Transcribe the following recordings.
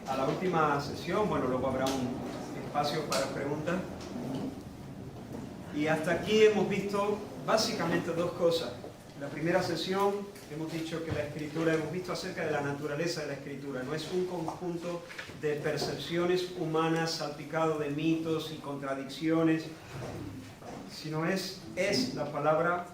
a la última sesión. Bueno, luego habrá un espacio para preguntas. Y hasta aquí hemos visto básicamente dos cosas. En la primera sesión hemos dicho que la Escritura, hemos visto acerca de la naturaleza de la Escritura. No es un conjunto de percepciones humanas salpicado de mitos y contradicciones, sino es la palabra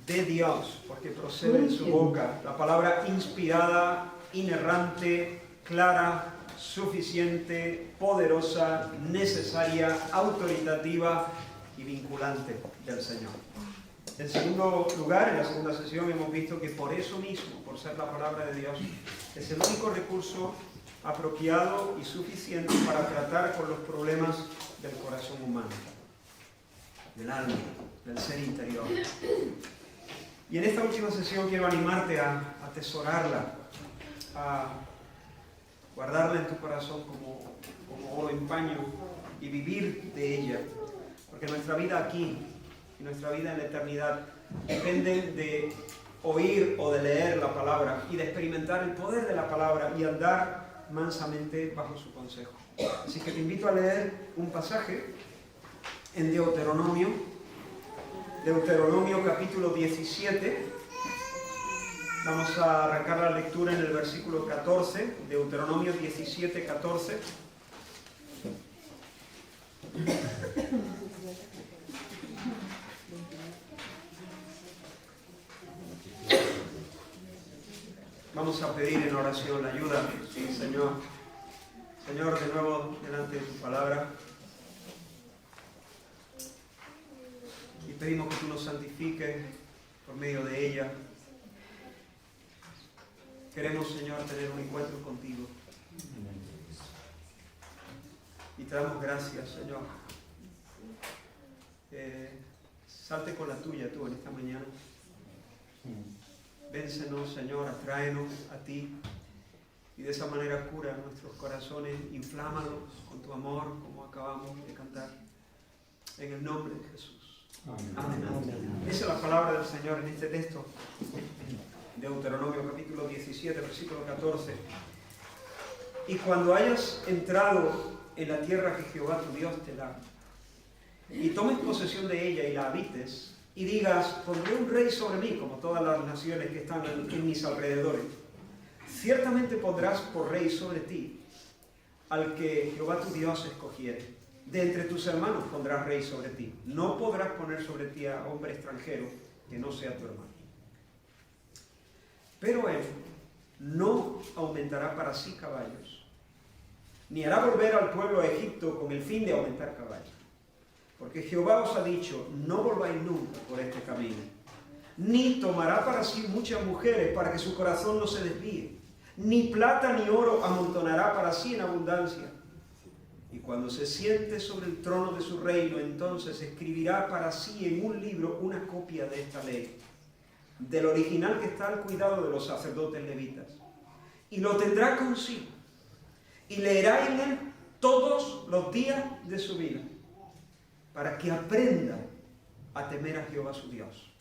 de Dios, porque procede de su boca. La palabra inspirada, inerrante, clara, suficiente, poderosa, necesaria, autoritativa y vinculante del Señor. En segundo lugar, en la segunda sesión hemos visto que por eso mismo, por ser la palabra de Dios, es el único recurso apropiado y suficiente para tratar con los problemas del corazón humano, del alma, del ser interior. Y en esta última sesión quiero animarte a atesorarla, a guardarla en tu corazón como oro en paño y vivir de ella. Porque nuestra vida aquí y nuestra vida en la eternidad dependen de oír o de leer la palabra y de experimentar el poder de la palabra y andar mansamente bajo su consejo. Así que te invito a leer un pasaje en Deuteronomio capítulo 17. Vamos a arrancar la lectura en el versículo 14, Deuteronomio 17, 14. Vamos a pedir en oración la ayuda, Señor. Señor, de nuevo delante de tu palabra. Y pedimos que tú nos santifiques por medio de ella. Queremos, Señor, tener un encuentro contigo. Y te damos gracias, Señor. Salte con la tuya tú en esta mañana. Véncenos, Señor, atráenos a ti. Y de esa manera cura nuestros corazones, inflámalos con tu amor, como acabamos de cantar. En el nombre de Jesús. Amén. Esa es la palabra del Señor en este texto. Deuteronomio capítulo 17, versículo 14. Y cuando hayas entrado en la tierra que Jehová tu Dios te da, y tomes posesión de ella y la habites, y digas, pondré un rey sobre mí, como todas las naciones que están en mis alrededores, ciertamente pondrás por rey sobre ti al que Jehová tu Dios escogiere. De entre tus hermanos pondrás rey sobre ti. No podrás poner sobre ti a hombre extranjero que no sea tu hermano. Pero él no aumentará para sí caballos, ni hará volver al pueblo a Egipto con el fin de aumentar caballos. Porque Jehová os ha dicho, no volváis nunca por este camino. Ni tomará para sí muchas mujeres para que su corazón no se desvíe. Ni plata ni oro amontonará para sí en abundancia. Y cuando se siente sobre el trono de su reino, entonces escribirá para sí en un libro una copia de esta ley, del original que está al cuidado de los sacerdotes levitas. Y lo tendrá consigo. Y leerá en él todos los días de su vida, para que aprenda a temer a Jehová su Dios,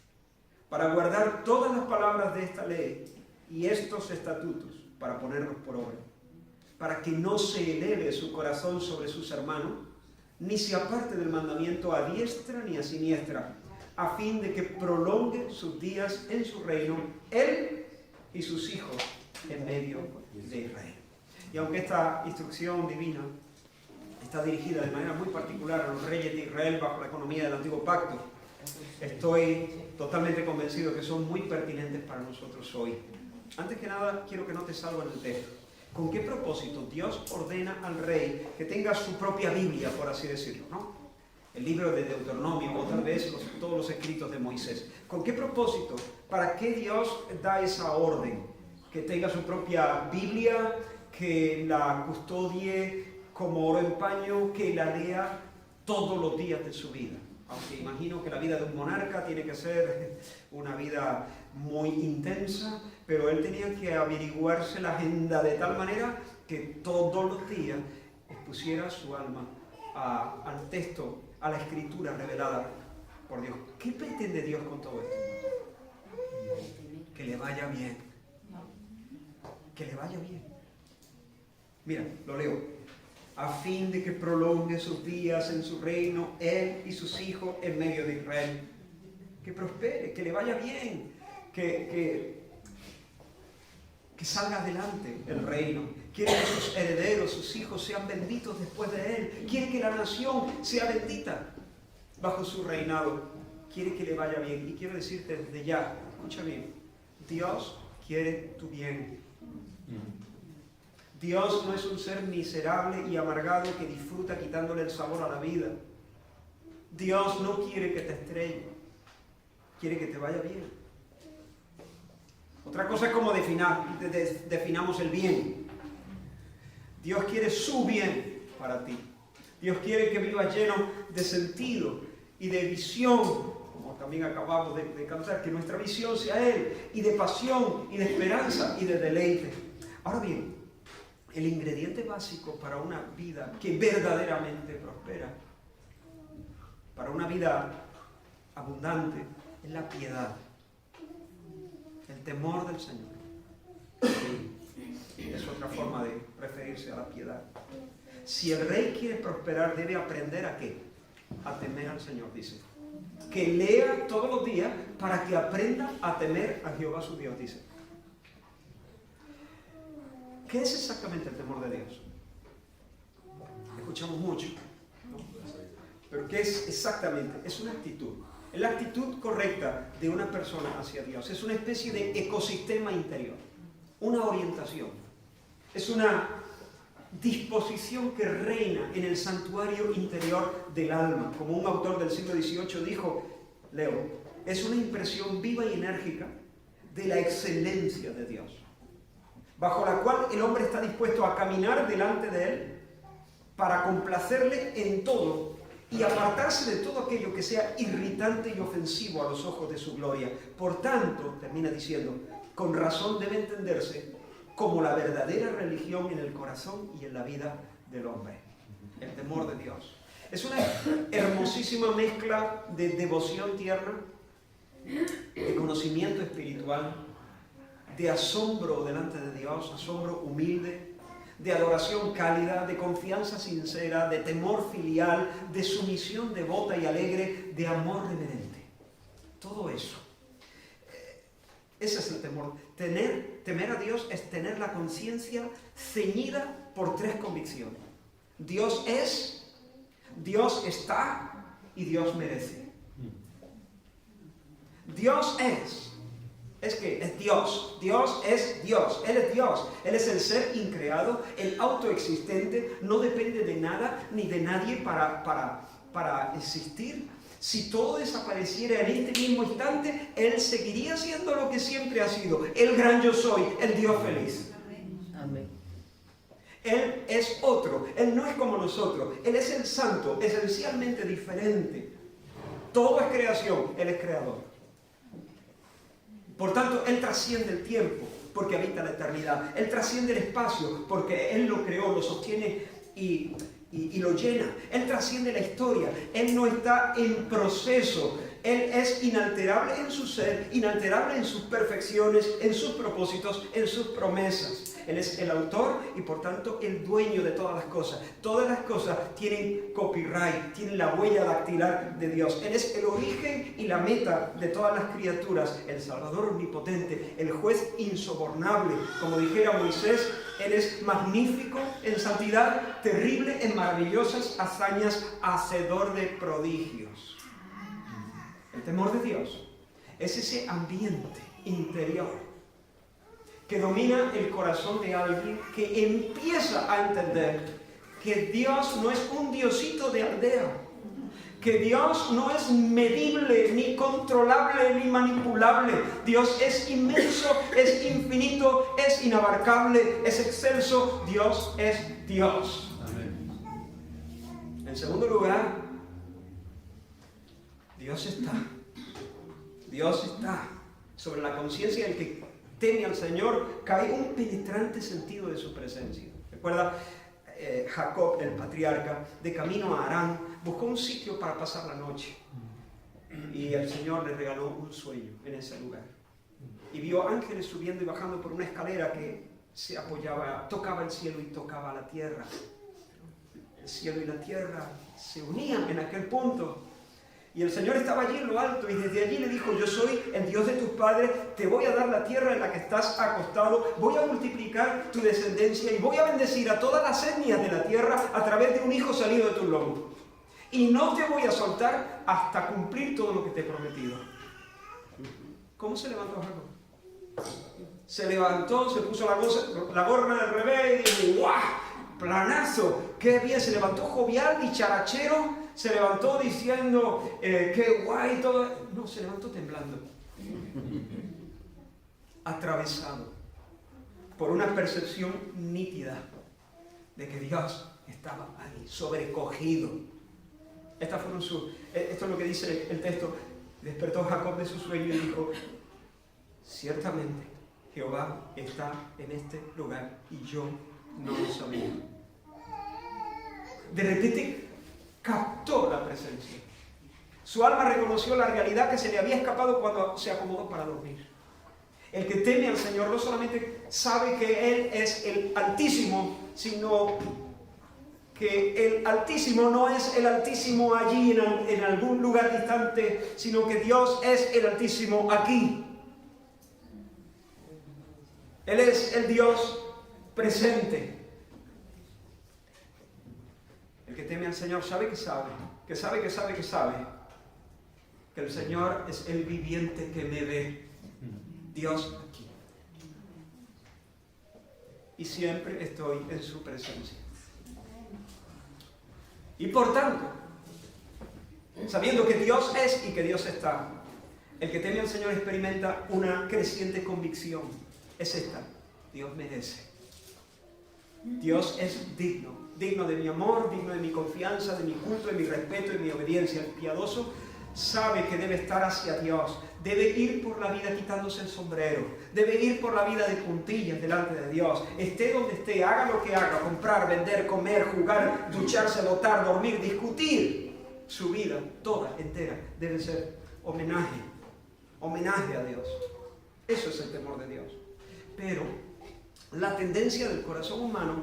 para guardar todas las palabras de esta ley y estos estatutos, para ponerlos por obra, para que no se eleve su corazón sobre sus hermanos, ni se aparte del mandamiento a diestra ni a siniestra, a fin de que prolongue sus días en su reino, él y sus hijos en medio de Israel. Y aunque esta instrucción divina está dirigida de manera muy particular a los reyes de Israel bajo la economía del Antiguo Pacto, estoy totalmente convencido que son muy pertinentes para nosotros hoy. Antes que nada, quiero que notes algo en el texto. ¿Con qué propósito Dios ordena al rey que tenga su propia Biblia, por así decirlo, ¿no? El libro de Deuteronomio, o tal vez todos los escritos de Moisés. ¿Con qué propósito? ¿Para qué Dios da esa orden? Que tenga su propia Biblia, que la custodie como oro en paño, que la lea todos los días de su vida. Aunque imagino que la vida de un monarca tiene que ser una vida muy intensa, pero él tenía que averiguarse la agenda de tal manera que todos los días expusiera su alma al texto, a la escritura revelada por Dios. ¿Qué pretende Dios con todo esto? Que le vaya bien. Que le vaya bien. Mira, lo leo. A fin de que prolongue sus días en su reino, él y sus hijos en medio de Israel. Que prospere, que le vaya bien, que salga adelante el reino. Quiere que sus herederos, sus hijos sean benditos después de él. Quiere que la nación sea bendita bajo su reinado. Quiere que le vaya bien. Y quiero decirte desde ya, escucha bien, Dios quiere tu bien. Dios no es un ser miserable y amargado que disfruta quitándole el sabor a la vida. Dios no quiere que te estrelles, quiere que te vaya bien. Otra cosa es cómo definamos el bien. Dios quiere su bien para ti. Dios quiere que vivas lleno de sentido y de visión, como también acabamos de cantar, que nuestra visión sea Él, y de pasión, y de esperanza, y de deleite. Ahora bien, el ingrediente básico para una vida que verdaderamente prospera, para una vida abundante, es la piedad, el temor del Señor. Es otra forma de referirse a la piedad. Si el rey quiere prosperar, debe aprender ¿a qué? A temer al Señor, dice. Que lea todos los días para que aprenda a temer a Jehová su Dios, dice. ¿Qué es exactamente el temor de Dios? Escuchamos mucho, ¿no? Pero ¿qué es exactamente? Es una actitud. Es la actitud correcta de una persona hacia Dios. Es una especie de ecosistema interior. Una orientación. Es una disposición que reina en el santuario interior del alma. Como un autor del siglo XVIII dijo, leo, es una impresión viva y enérgica de la excelencia de Dios, bajo la cual el hombre está dispuesto a caminar delante de Él para complacerle en todo y apartarse de todo aquello que sea irritante y ofensivo a los ojos de su gloria. Por tanto, termina diciendo, con razón debe entenderse como la verdadera religión en el corazón y en la vida del hombre. El temor de Dios. Es una hermosísima mezcla de devoción tierna, de conocimiento espiritual, de asombro delante de Dios, asombro humilde, de adoración cálida, de confianza sincera, de temor filial, de sumisión devota y alegre, de amor reverente. Todo eso. Ese es el temor. Temer a Dios es tener la conciencia ceñida por tres convicciones. Dios es, Dios está y Dios merece. Dios es que es Dios. Dios es Dios. Él es Dios. Él es el ser increado, el autoexistente, no depende de nada ni de nadie para existir. Si todo desapareciera en este mismo instante, Él seguiría siendo lo que siempre ha sido, el gran yo soy, el Dios feliz. Amén. Él es otro, Él no es como nosotros, Él es el santo, esencialmente diferente. Todo es creación, Él es creador. Por tanto, Él trasciende el tiempo, porque habita la eternidad. Él trasciende el espacio, porque Él lo creó, lo sostiene y lo llena. Él trasciende la historia. Él no está en proceso. Él es inalterable en su ser, inalterable en sus perfecciones, en sus propósitos, en sus promesas. Él es el autor y por tanto el dueño de todas las cosas. Todas las cosas tienen copyright, tienen la huella dactilar de Dios. Él es el origen y la meta de todas las criaturas, el Salvador omnipotente, el juez insobornable. Como dijera Moisés, Él es magnífico en santidad, terrible en maravillosas hazañas, hacedor de prodigios. El temor de Dios es ese ambiente interior que domina el corazón de alguien que empieza a entender que Dios no es un diosito de aldea, que Dios no es medible, ni controlable, ni manipulable. Dios es inmenso, es infinito, es inabarcable, es excelso. Dios es Dios. Amén. En segundo lugar, Dios está sobre la conciencia del que teme al Señor, cae un penetrante sentido de su presencia. Recuerda, Jacob, el patriarca, de camino a Harán, buscó un sitio para pasar la noche. Y el Señor le regaló un sueño en ese lugar. Y vio ángeles subiendo y bajando por una escalera que se apoyaba, tocaba el cielo y tocaba la tierra. El cielo y la tierra se unían en aquel punto. Y el Señor estaba allí en lo alto y desde allí le dijo: yo soy el Dios de tus padres, te voy a dar la tierra en la que estás acostado, voy a multiplicar tu descendencia y voy a bendecir a todas las etnias de la tierra a través de un hijo salido de tus lomos. Y no te voy a soltar hasta cumplir todo lo que te he prometido. ¿Cómo se levantó Jacob? Se levantó, se puso la gorra del revés y dijo: ¡guau! Planazo, qué bien, se levantó jovial y charachero, se levantó diciendo qué guay todo. No, se levantó temblando, atravesado por una percepción nítida de que Dios estaba ahí, sobrecogido. Esto es lo que dice el texto. Despertó Jacob de su sueño y dijo: ciertamente Jehová está en este lugar y yo no lo sabía. De repente captó la presencia. Su alma reconoció la realidad que se le había escapado cuando se acomodó para dormir. El que teme al Señor no solamente sabe que Él es el Altísimo, sino que el Altísimo no es el Altísimo allí en algún lugar distante, sino que Dios es el Altísimo aquí. Él es el Dios presente. El que teme al Señor sabe que sabe, que sabe, que sabe, que sabe, que el Señor es el viviente que me ve. Dios aquí. Y siempre estoy en su presencia. Y por tanto, sabiendo que Dios es y que Dios está, el que teme al Señor experimenta una creciente convicción. Es esta: Dios merece. Dios es digno de mi amor, digno de mi confianza, de mi culto, de mi respeto, de mi obediencia. El piadoso sabe que debe estar hacia Dios, debe ir por la vida quitándose el sombrero, debe ir por la vida de puntillas delante de Dios, esté donde esté, haga lo que haga, comprar, vender, comer, jugar, ducharse, votar, dormir, discutir. Su vida toda, entera, debe ser homenaje a Dios. Eso es el temor de Dios. Pero la tendencia del corazón humano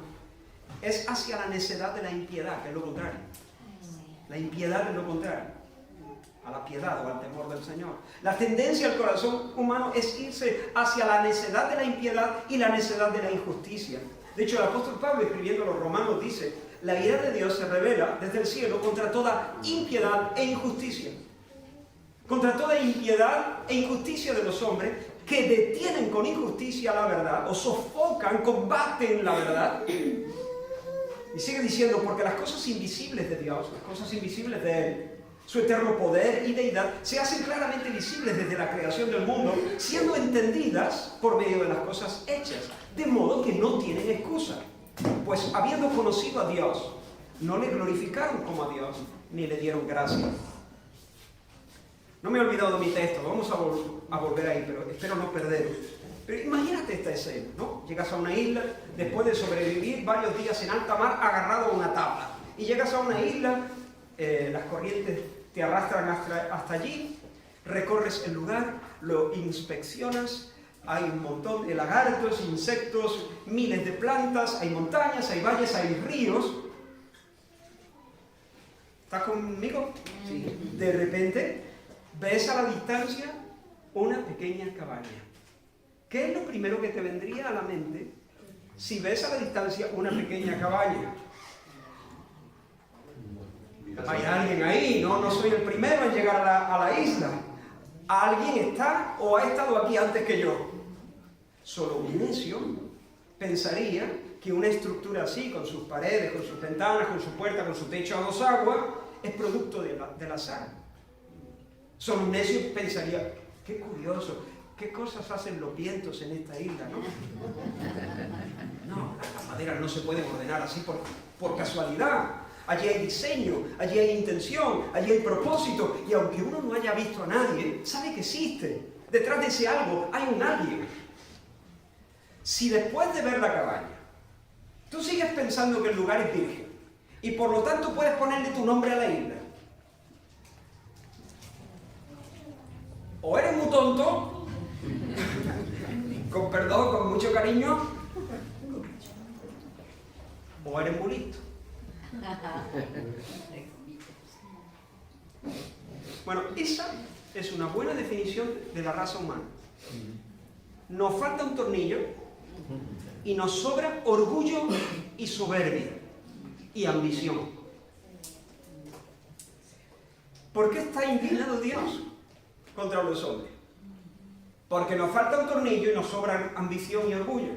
es hacia la necedad de la impiedad, que es lo contrario. La impiedad es lo contrario a la piedad o al temor del Señor. La tendencia del corazón humano es irse hacia la necedad de la impiedad y la necedad de la injusticia. De hecho, el apóstol Pablo, escribiendo a los romanos, dice: la ira de Dios se revela desde el cielo contra toda impiedad e injusticia. Contra toda impiedad e injusticia de los hombres que detienen con injusticia la verdad, o sofocan, combaten la verdad. Y sigue diciendo: porque las cosas invisibles de Dios, las cosas invisibles de Él, su eterno poder y deidad, se hacen claramente visibles desde la creación del mundo, siendo entendidas por medio de las cosas hechas, de modo que no tienen excusa. Pues habiendo conocido a Dios, no le glorificaron como a Dios, ni le dieron gracias. No me he olvidado de mi texto, vamos a volver ahí, pero espero no perderlo. Pero imagínate esta escena, ¿no? Llegas a una isla, después de sobrevivir varios días en alta mar, agarrado a una tabla. Y llegas a una isla, las corrientes te arrastran hasta allí, recorres el lugar, lo inspeccionas, hay un montón de lagartos, insectos, miles de plantas, hay montañas, hay valles, hay ríos. ¿Estás conmigo? Sí. De repente ves a la distancia una pequeña cabaña. ¿Qué es lo primero que te vendría a la mente si ves a la distancia una pequeña cabaña? Hay alguien ahí, no soy el primero en llegar a la isla. Alguien está o ha estado aquí antes que yo. Solo un necio pensaría que una estructura así, con sus paredes, con sus ventanas, con su puerta, con su techo a dos aguas, es producto del azar. Solo un necio pensaría: qué curioso, qué cosas hacen los vientos en esta isla, ¿no? No, las maderas no se pueden ordenar así por casualidad. Allí hay diseño, allí hay intención, allí hay propósito, y aunque uno no haya visto a nadie, sabe que existe. Detrás de ese algo hay un alguien. Si después de ver la cabaña, tú sigues pensando que el lugar es virgen, y por lo tanto puedes ponerle tu nombre a la isla, o eres muy tonto, con perdón, con mucho cariño, o eres muy listo. Bueno, esa es una buena definición de la raza humana. Nos falta un tornillo y nos sobra orgullo y soberbia y ambición. ¿Por qué está indignado Dios contra los hombres? Porque nos falta un tornillo y nos sobran ambición y orgullo.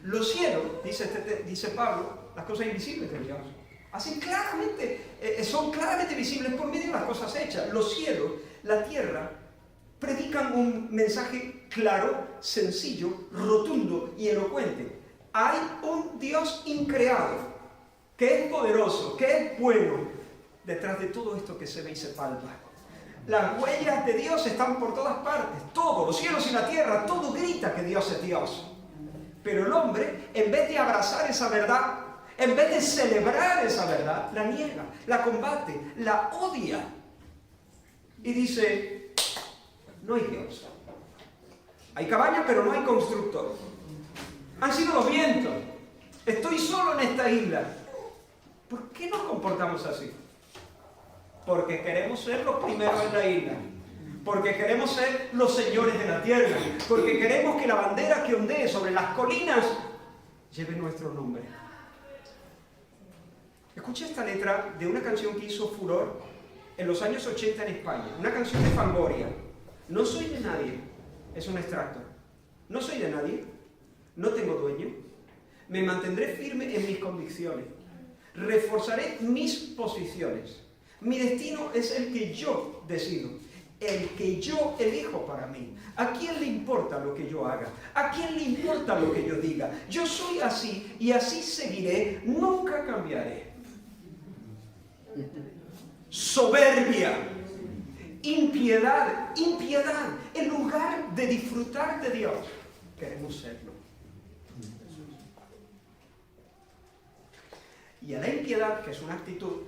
Los cielos, dice Pablo, las cosas invisibles de Dios, son claramente visibles por medio de las cosas hechas. Los cielos, la tierra, predican un mensaje claro, sencillo, rotundo y elocuente. Hay un Dios increado, que es poderoso, que es bueno, detrás de todo esto que se ve y se palpa. Las huellas de Dios están por todas partes, todo, los cielos y la tierra, todo grita que Dios es Dios. Pero el hombre, en vez de abrazar esa verdad, en vez de celebrar esa verdad, la niega, la combate, la odia. Y dice, no hay Dios. Hay cabaña, pero no hay constructor. Han sido los vientos. Estoy solo en esta isla. ¿Por qué nos comportamos así? Porque queremos ser los primeros en la isla. Porque queremos ser los señores de la tierra. Porque queremos que la bandera que ondee sobre las colinas lleve nuestro nombre. Escucha esta letra de una canción que hizo furor en los años 80 en España. Una canción de Fangoria. No soy de nadie. Es un extracto. No soy de nadie. No tengo dueño. Me mantendré firme en mis convicciones. Reforzaré mis posiciones. Mi destino es el que yo decido. El que yo elijo para mí. ¿A quién le importa lo que yo haga? ¿A quién le importa lo que yo diga? Yo soy así y así seguiré. Nunca cambiaré. Soberbia, impiedad, en lugar de disfrutar de Dios, queremos serlo. Y a la impiedad, que es una actitud,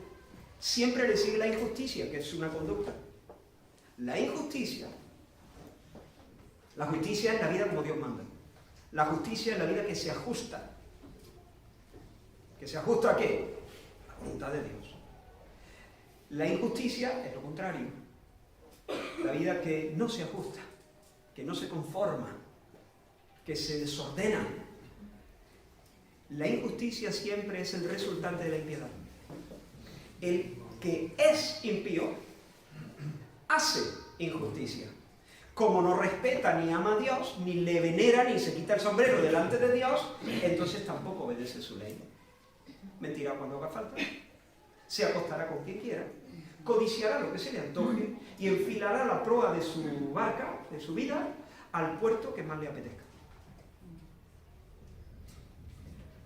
siempre le sigue la injusticia, que es una conducta. La injusticia, la justicia es la vida como Dios manda. La justicia es la vida que se ajusta. ¿Que se ajusta a qué? A la voluntad de Dios. La injusticia es lo contrario. La vida que no se ajusta, que no se conforma, que se desordena. La injusticia siempre es el resultante de la impiedad. El que es impío hace injusticia. Como no respeta ni ama a Dios, ni le venera, ni se quita el sombrero delante de Dios, entonces tampoco obedece su ley. Mentirá cuando haga falta. Se acostará con quien quiera. Codiciará lo que se le antoje y enfilará la proa de su barca, de su vida, al puerto que más le apetezca.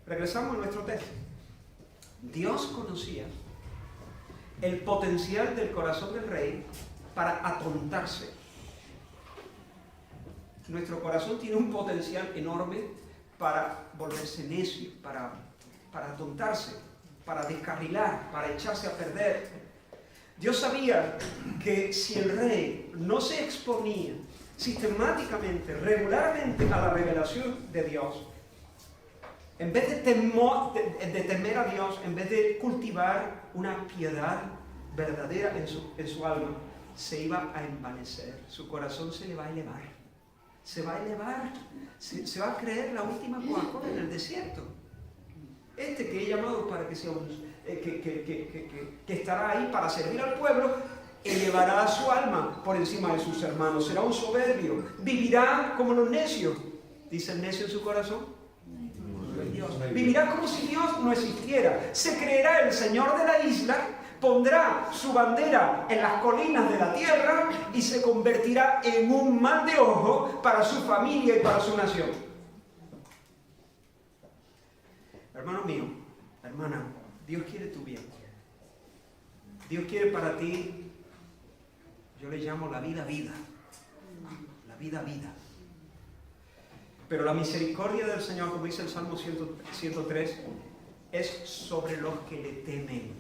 Regresamos a nuestro texto. Dios conocía el potencial del corazón del rey para atontarse. Nuestro corazón tiene un potencial enorme para volverse necio, para atontarse, para descarrilar, para echarse a perder. Dios sabía que si el rey no se exponía sistemáticamente, regularmente a la revelación de Dios, en vez de temer a Dios, en vez de cultivar una piedad verdadera en su alma, se iba a envanecer, su corazón se le va a elevar, se va a elevar, se va a creer la última Coca-Cola en el desierto. Este que he llamado para que sea que estará ahí para servir al pueblo, elevará su alma por encima de sus hermanos, será un soberbio, vivirá como los necios. ¿Dice el necio en su corazón? Vivirá como si Dios no existiera, se creerá el señor de la isla, pondrá su bandera en las colinas de la tierra y se convertirá en un mal de ojo para su familia y para su nación. Hermano mío, hermana, Dios quiere tu bien. Dios quiere para ti, yo le llamo la vida. La vida. Pero la misericordia del Señor, como dice el Salmo 103, es sobre los que le temen.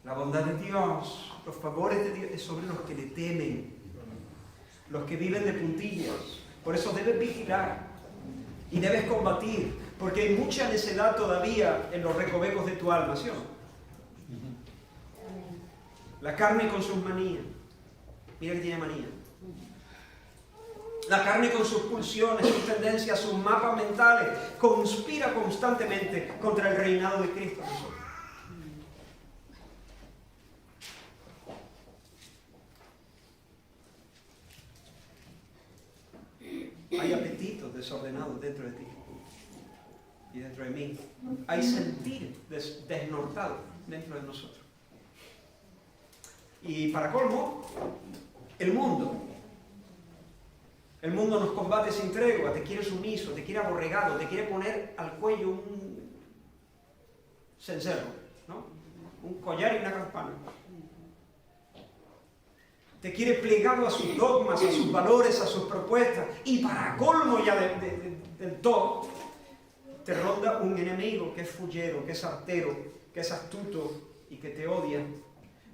La bondad de Dios, los favores de Dios, es sobre los que le temen. Los que viven de puntillas. Por eso debes vigilar. Y debes combatir, porque hay mucha necedad todavía en los recovecos de tu alma, ¿sí o no? La carne con sus manías. Mira que tiene manía. La carne con sus pulsiones, sus tendencias, sus mapas mentales, conspira constantemente contra el reinado de Cristo en nosotros. Hay apetitos desordenados dentro de ti y dentro de mí. Hay sentir desnortado dentro de nosotros. Y para colmo, el mundo nos combate sin tregua, te quiere sumiso, te quiere aborregado, te quiere poner al cuello un cencerro, ¿no? Un collar y una campana. Te quiere plegado a sus dogmas, a sus valores, a sus propuestas. Y para colmo ya del todo, te ronda un enemigo que es fullero, que es artero, que es astuto y que te odia,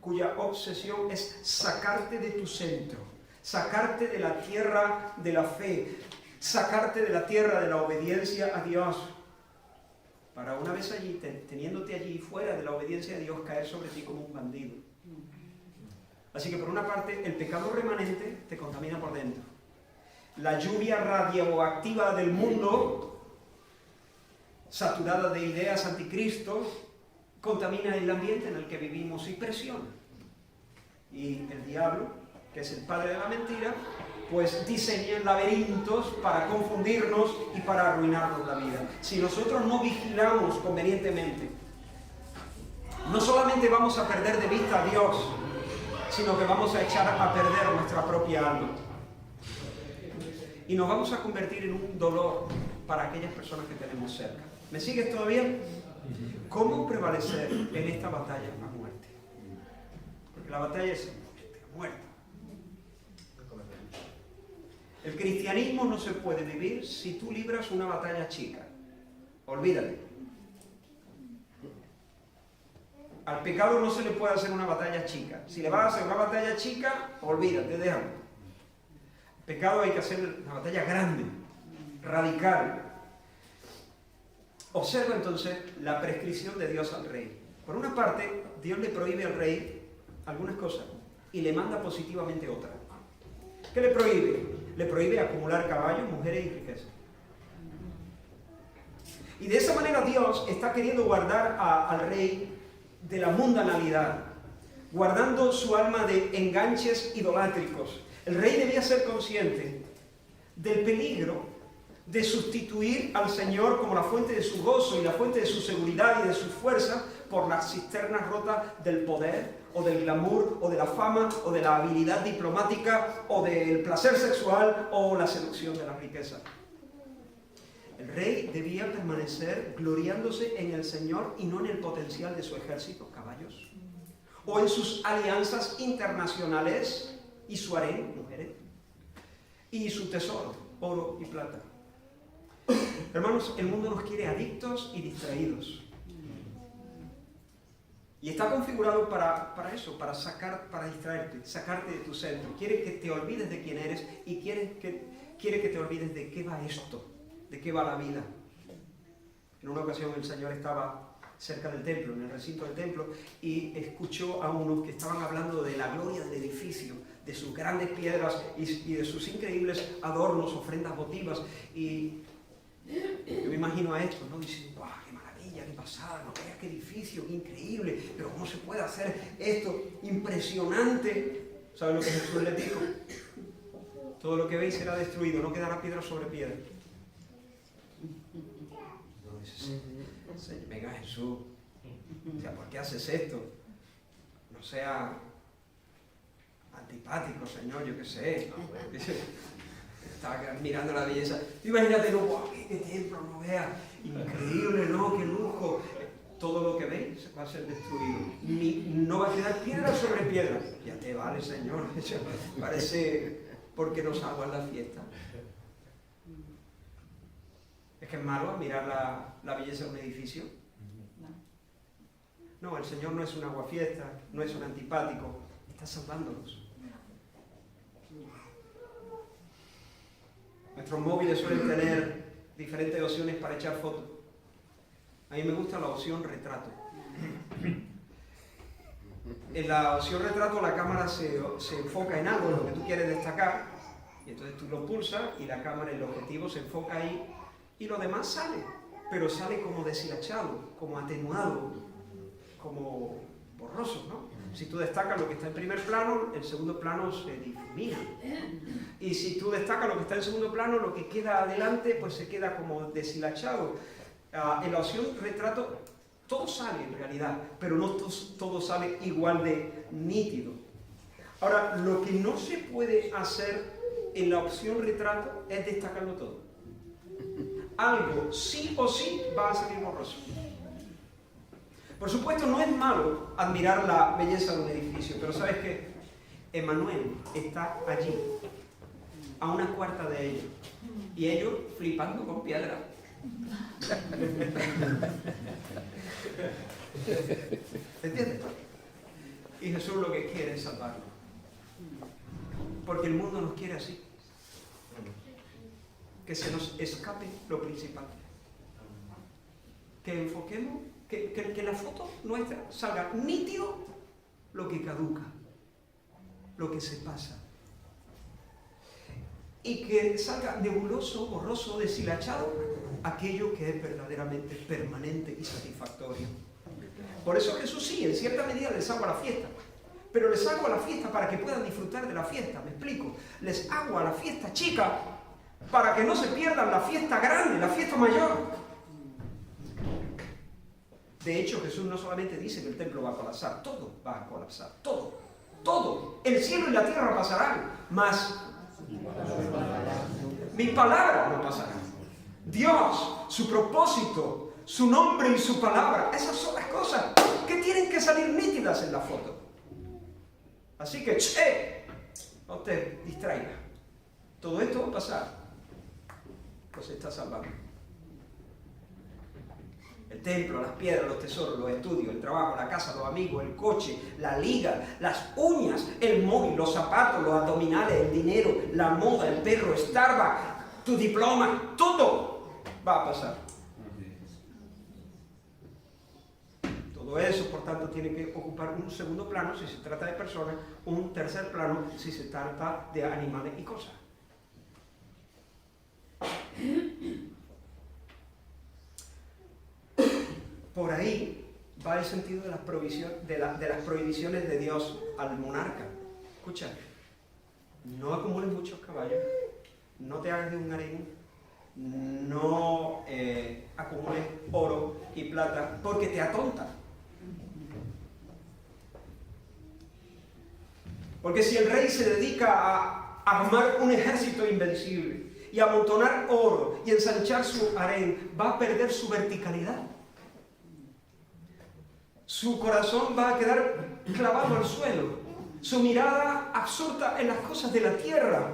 cuya obsesión es sacarte de tu centro, sacarte de la tierra de la fe, sacarte de la tierra de la obediencia a Dios, para una vez allí, teniéndote allí fuera de la obediencia a Dios, caer sobre ti como un bandido. Así que por una parte, el pecado remanente te contamina por dentro. La lluvia radioactiva del mundo, saturada de ideas anticristo, contamina el ambiente en el que vivimos y presiona. Y el diablo, que es el padre de la mentira, pues diseña laberintos para confundirnos y para arruinarnos la vida. Si nosotros no vigilamos convenientemente, no solamente vamos a perder de vista a Dios, sino que vamos a echar a perder nuestra propia alma. Y nos vamos a convertir en un dolor para aquellas personas que tenemos cerca. ¿Me sigues todavía? ¿Cómo prevalecer en esta batalla a muerte? Porque la batalla es muerte. El cristianismo no se puede vivir si tú libras una batalla chica. Olvídate. Al pecado no se le puede hacer una batalla chica. Si le vas a hacer una batalla chica, olvídate, déjalo. Al pecado hay que hacer una batalla grande, radical. Observa entonces la prescripción de Dios al rey. Por una parte, Dios le prohíbe al rey algunas cosas y le manda positivamente otras. ¿Qué le prohíbe? Le prohíbe acumular caballos, mujeres y riquezas. Y de esa manera Dios está queriendo guardar al rey de la mundanalidad, guardando su alma de enganches idolátricos. El rey debía ser consciente del peligro de sustituir al Señor como la fuente de su gozo y la fuente de su seguridad y de su fuerza por las cisternas rotas del poder, o del glamour, o de la fama, o de la habilidad diplomática, o del placer sexual, o la seducción de la riqueza. El rey debía permanecer gloriándose en el Señor y no en el potencial de su ejército, caballos, o en sus alianzas internacionales y su harén, mujeres, y su tesoro, oro y plata. Hermanos, el mundo nos quiere adictos y distraídos. Y está configurado para eso, para distraerte, sacarte de tu centro. Quiere que te olvides de quién eres y quiere que te olvides de qué va esto. ¿De qué va la vida? En una ocasión el Señor estaba cerca del templo, en el recinto del templo, y escuchó a unos que estaban hablando de la gloria del edificio, de sus grandes piedras y de sus increíbles adornos, ofrendas votivas. Y yo me imagino a estos, ¿no? Diciendo, ¡guau, qué maravilla, qué pasada! No veas qué edificio, qué increíble, pero ¿cómo se puede hacer esto impresionante? ¿Saben lo que Jesús les dijo? Todo lo que veis será destruido, no quedará piedra sobre piedra. Venga Jesús, o sea, ¿por qué haces esto? No sea antipático, Señor, yo qué sé. Estaba mirando la belleza. Imagínate, no, wow, qué templo, no veas, increíble, no, qué lujo. Todo lo que veis va a ser destruido. No va a quedar piedra sobre piedra. Ya te vale, Señor. Parece porque nos aguas la fiesta. ¿Es que es malo mirar la belleza de un edificio? No, el Señor no es un aguafiesta, no es un antipático, está salvándonos. Nuestros móviles suelen tener diferentes opciones para echar fotos. A mí me gusta la opción retrato. En la opción retrato la cámara se enfoca en algo, lo que tú quieres destacar, y entonces tú lo pulsas y la cámara, el objetivo se enfoca ahí y lo demás sale, pero sale como deshilachado, como atenuado, como borroso, ¿no? Si tú destacas lo que está en primer plano, el segundo plano se difumina. Y si tú destacas lo que está en segundo plano, lo que queda adelante pues se queda como deshilachado. En la opción retrato todo sale en realidad, pero no todo sale igual de nítido. Ahora, lo que no se puede hacer en la opción retrato es destacarlo todo. Algo sí o sí va a salir borroso. Por supuesto, no es malo admirar la belleza de un edificio, pero ¿sabes qué? Emmanuel está allí, a una cuarta de ellos, y ellos flipando con piedra. ¿Entiendes? Y Jesús lo que quiere es salvarlo. Porque el mundo nos quiere así. Que se nos escape lo principal. Que enfoquemos, que la foto nuestra salga nítido lo que caduca, lo que se pasa. Y que salga nebuloso, borroso, deshilachado, aquello que es verdaderamente permanente y satisfactorio. Por eso Jesús sí, en cierta medida les hago a la fiesta. Pero les hago a la fiesta para que puedan disfrutar de la fiesta, ¿me explico? Les hago a la fiesta chica para que no se pierdan la fiesta grande, la fiesta mayor. De hecho, Jesús no solamente dice que el templo va a colapsar, todo va a colapsar, todo, todo. El cielo y la tierra pasarán, mas mis palabras no pasarán. Dios, su propósito, su nombre y su palabra, esas son las cosas que tienen que salir nítidas en la foto. Así que, no te distraigas. Todo esto va a pasar. Pues está salvando. El templo, las piedras, los tesoros, los estudios, el trabajo, la casa, los amigos, el coche, la liga, las uñas, el móvil, los zapatos, los abdominales, el dinero, la moda, el perro, Starbucks, tu diploma, todo va a pasar. Todo eso, por tanto, tiene que ocupar un segundo plano si se trata de personas, un tercer plano si se trata de animales y cosas. Por ahí va el sentido de las prohibiciones de Dios al monarca. Escucha, no acumules muchos caballos, no te hagas de un harén, no acumules oro y plata, porque te atonta. Porque si el rey se dedica a armar un ejército invencible y a amontonar oro y ensanchar su harén, va a perder su verticalidad. Su corazón va a quedar clavado al suelo. Su mirada absorta en las cosas de la tierra.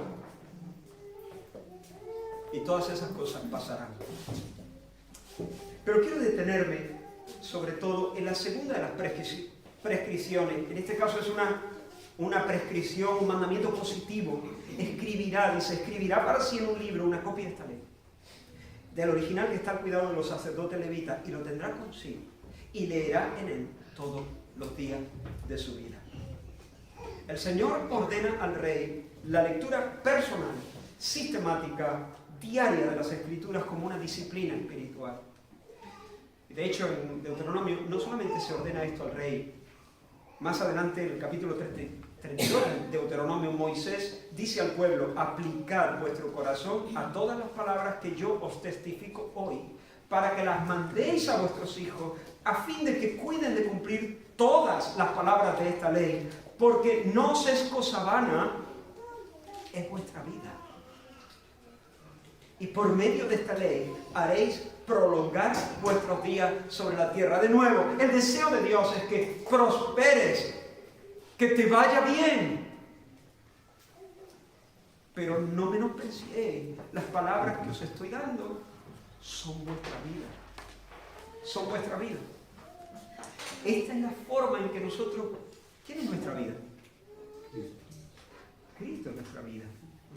Y todas esas cosas pasarán. Pero quiero detenerme, sobre todo, en la segunda de las prescripciones. En este caso es una prescripción, un mandamiento positivo. Escribirá, dice, escribirá para sí en un libro una copia de esta ley. Del original que está al cuidado de los sacerdotes levitas, y lo tendrá consigo. Y leerá en él todos los días de su vida. El Señor ordena al rey la lectura personal, sistemática, diaria de las Escrituras como una disciplina espiritual. De hecho, en Deuteronomio no solamente se ordena esto al rey. Más adelante, en el capítulo 32 de Deuteronomio, Moisés dice al pueblo: aplicad vuestro corazón a todas las palabras que yo os testifico hoy, para que las mandéis a vuestros hijos, a fin de que cuiden de cumplir todas las palabras de esta ley, porque no os es cosa vana, es vuestra vida. Y por medio de esta ley haréis prolongar vuestros días sobre la tierra. De nuevo, el deseo de Dios es que prosperes, que te vaya bien. Pero no menospreciéis las palabras que os estoy dando. Son vuestra vida. Son vuestra vida. Esta es la forma en que nosotros... ¿Quién es nuestra vida? Cristo es nuestra vida.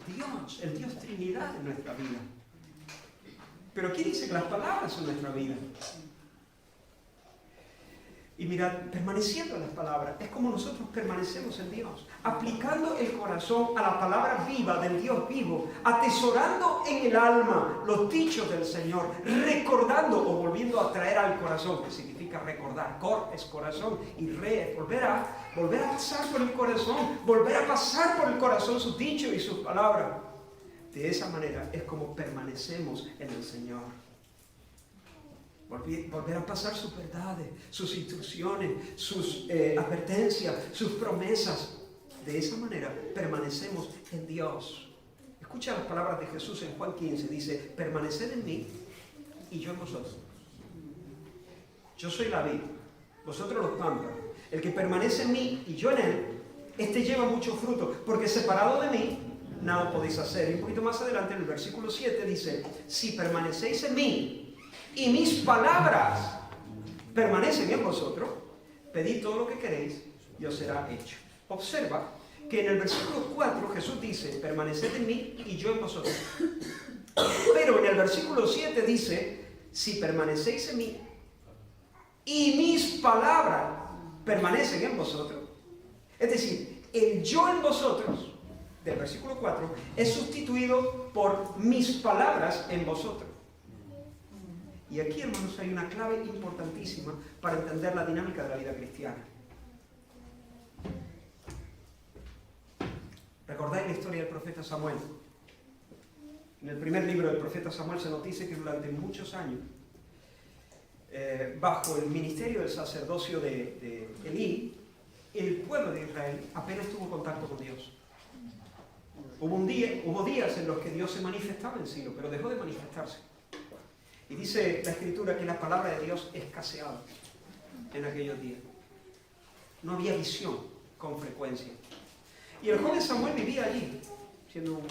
Dios, el Dios Trinidad es nuestra vida. Pero aquí dice que las palabras son nuestra vida. Y mirad, permaneciendo en las palabras, es como nosotros permanecemos en Dios, aplicando el corazón a la palabra viva del Dios vivo, atesorando en el alma los dichos del Señor, recordando o volviendo a traer al corazón, que significa recordar. Cor es corazón y re es volver a pasar por el corazón, volver a pasar por el corazón sus dichos y sus palabras. De esa manera es como permanecemos en el Señor. Volver a pasar sus verdades, sus instrucciones, sus advertencias, sus promesas. De esa manera permanecemos en Dios. Escucha las palabras de Jesús en Juan 15. Dice, permaneced en mí y yo en vosotros. Yo soy la vid, vosotros los pámpanos. El que permanece en mí y yo en él, este lleva mucho fruto, porque separado de mí, nada podéis hacer. Y un poquito más adelante, en el versículo 7, dice, si permanecéis en mí, y mis palabras permanecen en vosotros, pedid todo lo que queréis y os será hecho. Observa que en el versículo 4 Jesús dice, permaneced en mí y yo en vosotros. Pero en el versículo 7 dice, si permanecéis en mí y mis palabras permanecen en vosotros. Es decir, el yo en vosotros, del versículo 4, es sustituido por mis palabras en vosotros. Y aquí, hermanos, hay una clave importantísima para entender la dinámica de la vida cristiana. ¿Recordáis la historia del profeta Samuel? En el primer libro del profeta Samuel se nos dice que durante muchos años, bajo el ministerio del sacerdocio de Elí, el pueblo de Israel apenas tuvo contacto con Dios. Hubo días en los que Dios se manifestaba en Silo, pero dejó de manifestarse. Y dice la Escritura que la palabra de Dios escaseaba en aquellos días. No había visión con frecuencia. Y el joven Samuel vivía allí, siendo un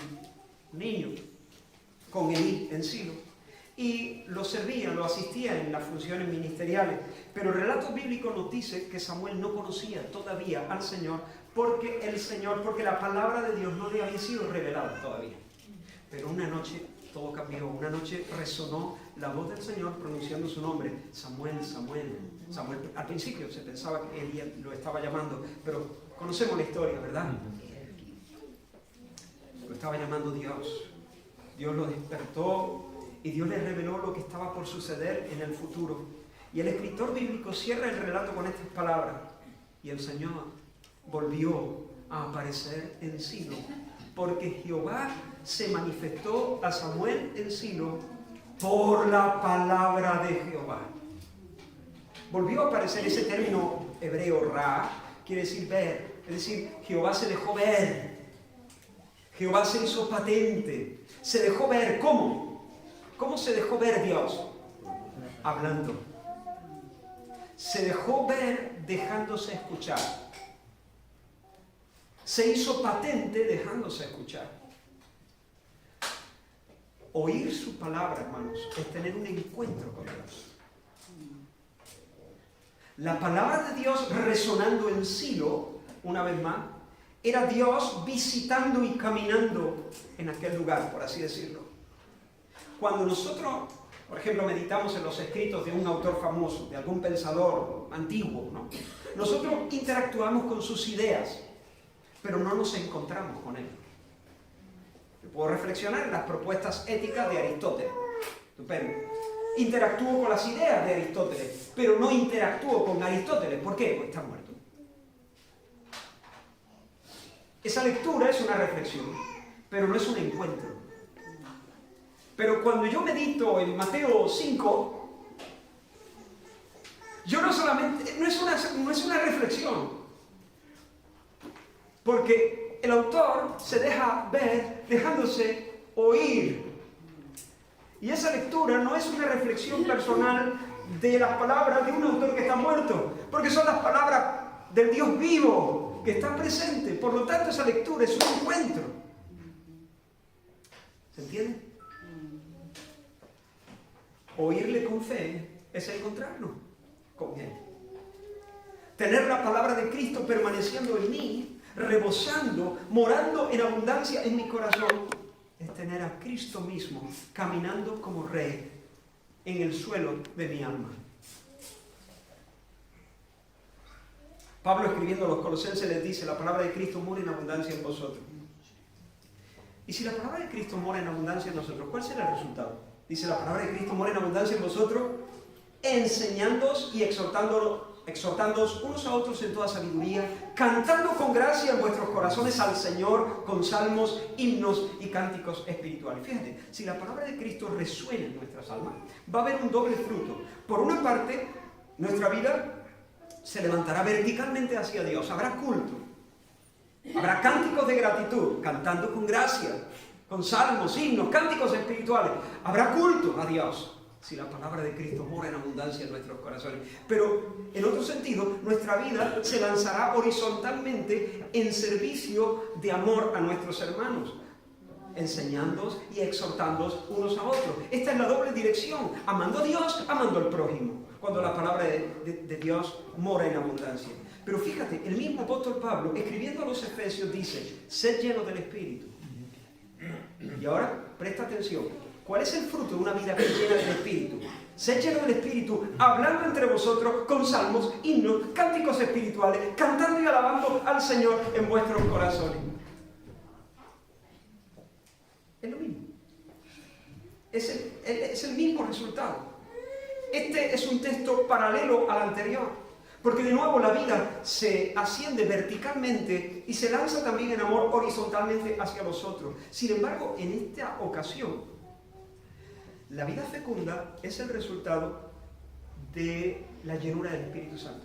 niño, con Elí en Silo. Y lo servía, lo asistía en las funciones ministeriales. Pero el relato bíblico nos dice que Samuel no conocía todavía al Señor porque la palabra de Dios no le había sido revelada todavía. Pero una noche todo cambió. Una noche resonó la voz del Señor pronunciando su nombre. Samuel, Samuel. Samuel, al principio se pensaba que Elí lo estaba llamando, pero conocemos la historia, ¿verdad? Lo estaba llamando Dios. Dios lo despertó y Dios le reveló lo que estaba por suceder en el futuro. Y el escritor bíblico cierra el relato con estas palabras. Y el Señor volvió a aparecer en Silo, porque Jehová se manifestó a Samuel en Silo por la palabra de Jehová. Volvió a aparecer ese término hebreo ra, quiere decir ver, es decir, Jehová se dejó ver. Jehová se hizo patente, se dejó ver. ¿Cómo? ¿Cómo se dejó ver Dios? Hablando. Se dejó ver dejándose escuchar. Se hizo patente dejándose escuchar. Oír su palabra, hermanos, es tener un encuentro con Dios. La palabra de Dios resonando en Silo, una vez más, era Dios visitando y caminando en aquel lugar, por así decirlo. Cuando nosotros, por ejemplo, meditamos en los escritos de un autor famoso, de algún pensador antiguo, ¿no? Nosotros interactuamos con sus ideas, pero no nos encontramos con él. Yo puedo reflexionar en las propuestas éticas de Aristóteles. Estupendo. Interactúo con las ideas de Aristóteles, pero no interactúo con Aristóteles. ¿Por qué? Pues está muerto. Esa lectura es una reflexión, pero no es un encuentro. Pero cuando yo medito en Mateo 5, yo no solamente, no es una reflexión, porque el autor se deja ver, dejándose oír. Y esa lectura no es una reflexión personal de las palabras de un autor que está muerto, porque son las palabras del Dios vivo que está presente. Por lo tanto, esa lectura es un encuentro. ¿Se entiende? Oírle con fe es encontrarnos con Él. Tener la palabra de Cristo permaneciendo en mí, rebosando, morando en abundancia en mi corazón, es tener a Cristo mismo caminando como Rey en el suelo de mi alma. Pablo, escribiendo a los Colosenses, les dice: la palabra de Cristo mora en abundancia en vosotros. Y si la palabra de Cristo mora en abundancia en nosotros, ¿cuál será el resultado? Dice: la palabra de Cristo mora en abundancia en vosotros, enseñándoos y exhortándoos unos a otros en toda sabiduría, cantando con gracia en vuestros corazones al Señor con salmos, himnos y cánticos espirituales. Fíjate, si la palabra de Cristo resuena en nuestras almas, va a haber un doble fruto. Por una parte, nuestra vida se levantará verticalmente hacia Dios, habrá culto, habrá cánticos de gratitud, cantando con gracia, con salmos, himnos, cánticos espirituales, habrá culto a Dios, si la palabra de Cristo mora en abundancia en nuestros corazones. Pero, en otro sentido, nuestra vida se lanzará horizontalmente en servicio de amor a nuestros hermanos, enseñándoos y exhortándoos unos a otros. Esta es la doble dirección, amando a Dios, amando al prójimo, cuando la palabra de Dios mora en abundancia. Pero fíjate, el mismo apóstol Pablo, escribiendo a los Efesios, dice: sed llenos del Espíritu. Y ahora, presta atención, ¿cuál es el fruto de una vida llena del Espíritu? Sed llenos del Espíritu, hablando entre vosotros con salmos, himnos, cánticos espirituales, cantando y alabando al Señor en vuestros corazones. Es lo mismo. Es el mismo resultado. Este es un texto paralelo al anterior, porque de nuevo la vida se asciende verticalmente y se lanza también en amor horizontalmente hacia los otros. Sin embargo, en esta ocasión, la vida fecunda es el resultado de la llenura del Espíritu Santo.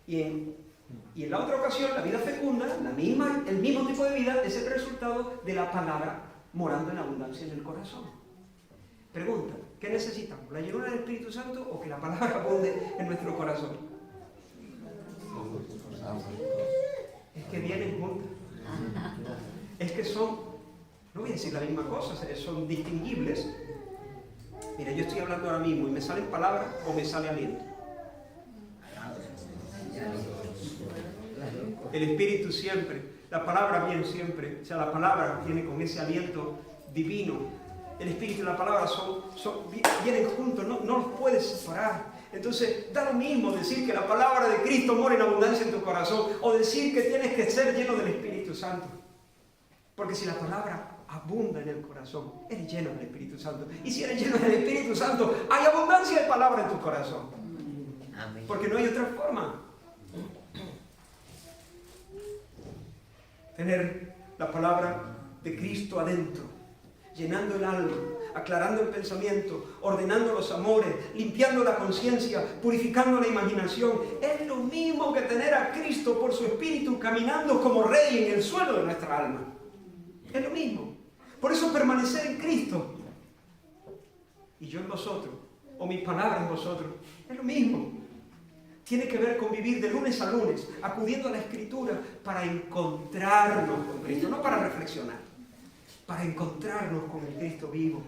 Y en la otra ocasión, la vida fecunda, el mismo tipo de vida, es el resultado de la palabra morando en abundancia en el corazón. Pregunta: ¿qué necesitamos? ¿La llenura del Espíritu Santo o que la palabra abunde en nuestro corazón? Es que vienen juntas. Es que son, no voy a decir la misma cosa, son distinguibles. Mira, yo estoy hablando ahora mismo y me salen palabras o me sale aliento. El Espíritu siempre, la palabra viene siempre, o sea, la palabra viene con ese aliento divino. El Espíritu y la palabra vienen juntos, no los puedes separar. Entonces, da lo mismo decir que la palabra de Cristo mora en abundancia en tu corazón, o decir que tienes que ser lleno del Espíritu Santo. Porque si la palabra abunda en el corazón, eres lleno del Espíritu Santo. Y si eres lleno del Espíritu Santo, hay abundancia de palabra en tu corazón. Porque no hay otra forma. Tener la palabra de Cristo adentro, llenando el alma, aclarando el pensamiento, ordenando los amores, limpiando la conciencia, purificando la imaginación. Es lo mismo que tener a Cristo por su Espíritu caminando como Rey en el suelo de nuestra alma. Es lo mismo. Por eso permanecer en Cristo y yo en vosotros, o mis palabras en vosotros, es lo mismo. Tiene que ver con vivir de lunes a lunes, acudiendo a la Escritura para encontrarnos con Cristo, no para reflexionar, para encontrarnos con el Cristo vivo,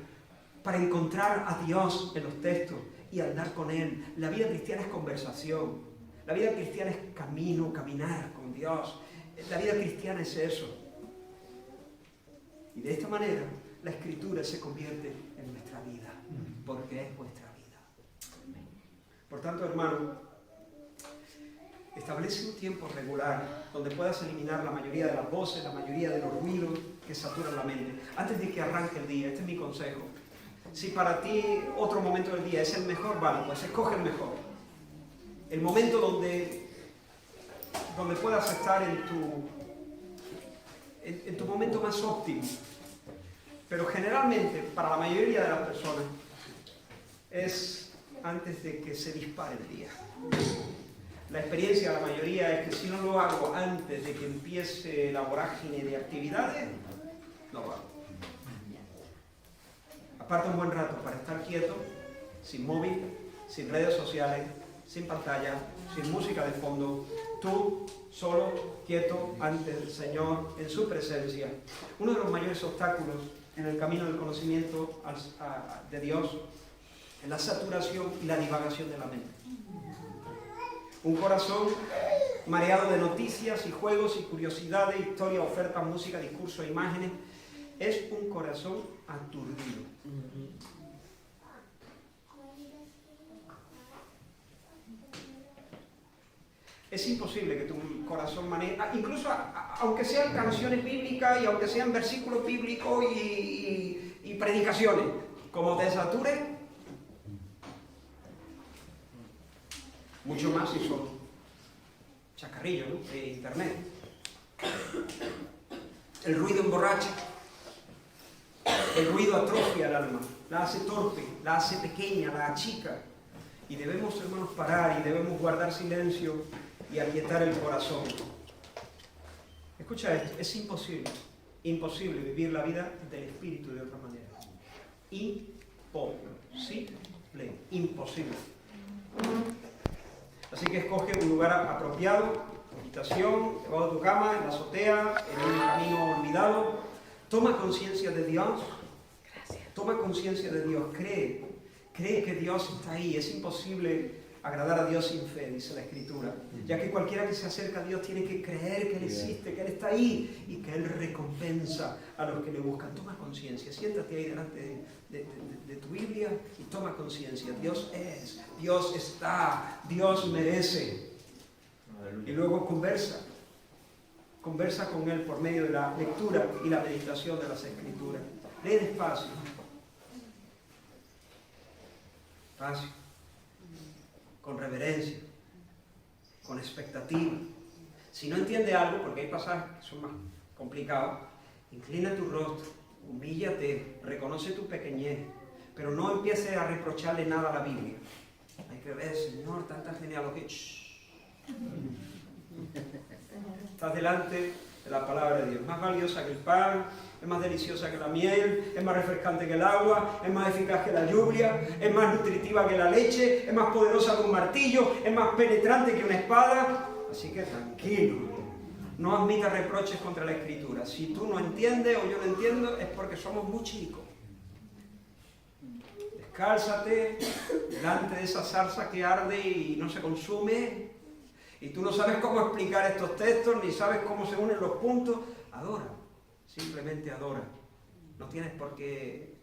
para encontrar a Dios en los textos y andar con Él. La vida cristiana es conversación, la vida cristiana es camino, caminar con Dios. La vida cristiana es eso. Y de esta manera la Escritura se convierte en nuestra vida, porque es vuestra vida. Por tanto, hermano, establece un tiempo regular donde puedas eliminar la mayoría de las voces, la mayoría de los ruidos que saturan la mente. Antes de que arranque el día, este es mi consejo. Si para ti otro momento del día es el mejor, vale, pues escoge el mejor. El momento donde puedas estar en tu momento más óptimo. Pero generalmente, para la mayoría de las personas, es antes de que se dispare el día. La experiencia de la mayoría es que si no lo hago antes de que empiece la vorágine de actividades, no lo hago. Aparta un buen rato para estar quieto, sin móvil, sin redes sociales, sin pantalla, sin música de fondo, tú solo, quieto, ante el Señor, en su presencia. Uno de los mayores obstáculos en el camino del conocimiento de Dios es la saturación y la divagación de la mente. Un corazón mareado de noticias y juegos y curiosidades, historias, ofertas, música, discursos, imágenes, es un corazón aturdido. Es imposible que tu corazón maneje, incluso aunque sean canciones bíblicas y aunque sean versículos bíblicos y predicaciones, como te sature, mucho más si son chacarrillos, ¿no?, de internet. El ruido emborracha, el ruido atrofia el alma, la hace torpe, la hace pequeña, la achica. Y debemos, hermanos, parar y debemos guardar silencio y aquietar el corazón. Escucha esto, es imposible vivir la vida del Espíritu de otra manera. Imposible. Así que escoge un lugar apropiado, habitación, debajo de tu cama, en la azotea, en un camino olvidado. Toma conciencia de Dios. Toma conciencia de Dios. Cree que Dios está ahí. Es imposible agradar a Dios sin fe, dice la Escritura. Ya que cualquiera que se acerca a Dios tiene que creer que Él existe, que Él está ahí y que Él recompensa a los que le buscan. Toma conciencia. Siéntate ahí delante de tu Biblia y toma conciencia. Dios es, Dios está, Dios merece. Y luego conversa con Él por medio de la lectura y la meditación de las Escrituras. Lee despacio, con reverencia, con expectativa. Si no entiende algo, porque hay pasajes que son más complicados, inclina tu rostro, humíllate, reconoce tu pequeñez, pero no empieces a reprocharle nada a la Biblia. Hay que ver, Señor, tanta genealogía. Estás delante de la palabra de Dios, más valiosa que el pan, es más deliciosa que la miel, es más refrescante que el agua, es más eficaz que la lluvia, es más nutritiva que la leche, es más poderosa que un martillo, es más penetrante que una espada. Así que tranquilo, no admitas reproches contra la Escritura. Si tú no entiendes o yo no entiendo, es porque somos muy chicos. Descálzate delante de esa zarza que arde y no se consume, y tú no sabes cómo explicar estos textos, ni sabes cómo se unen los puntos. Adora, simplemente adora. No tienes por qué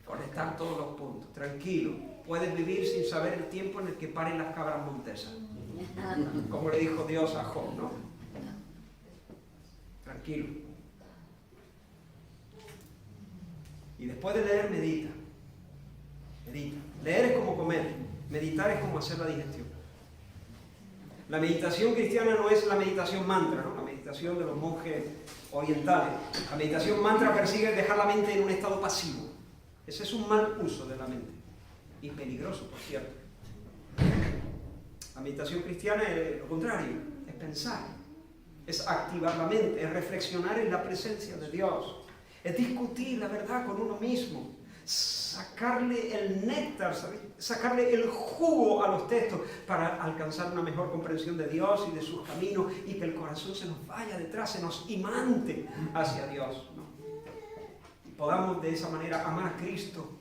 conectar todos los puntos. Tranquilo, puedes vivir sin saber el tiempo en el que paren las cabras montesas, como le dijo Dios a Job, ¿no? Tranquilo. Y después de leer, medita. Leer es como comer, meditar es como hacer la digestión. La meditación cristiana no es la meditación mantra, ¿no?, la meditación de los monjes orientales. La meditación mantra persigue dejar la mente en un estado pasivo. Ese es un mal uso de la mente, y peligroso, por cierto. La meditación cristiana es lo contrario, es pensar, es activar la mente, es reflexionar en la presencia de Dios, es discutir la verdad con uno mismo, sacarle el néctar, sacarle el jugo a los textos para alcanzar una mejor comprensión de Dios y de sus caminos, y que el corazón se nos vaya detrás, se nos imante hacia Dios, ¿no? Y podamos de esa manera amar a Cristo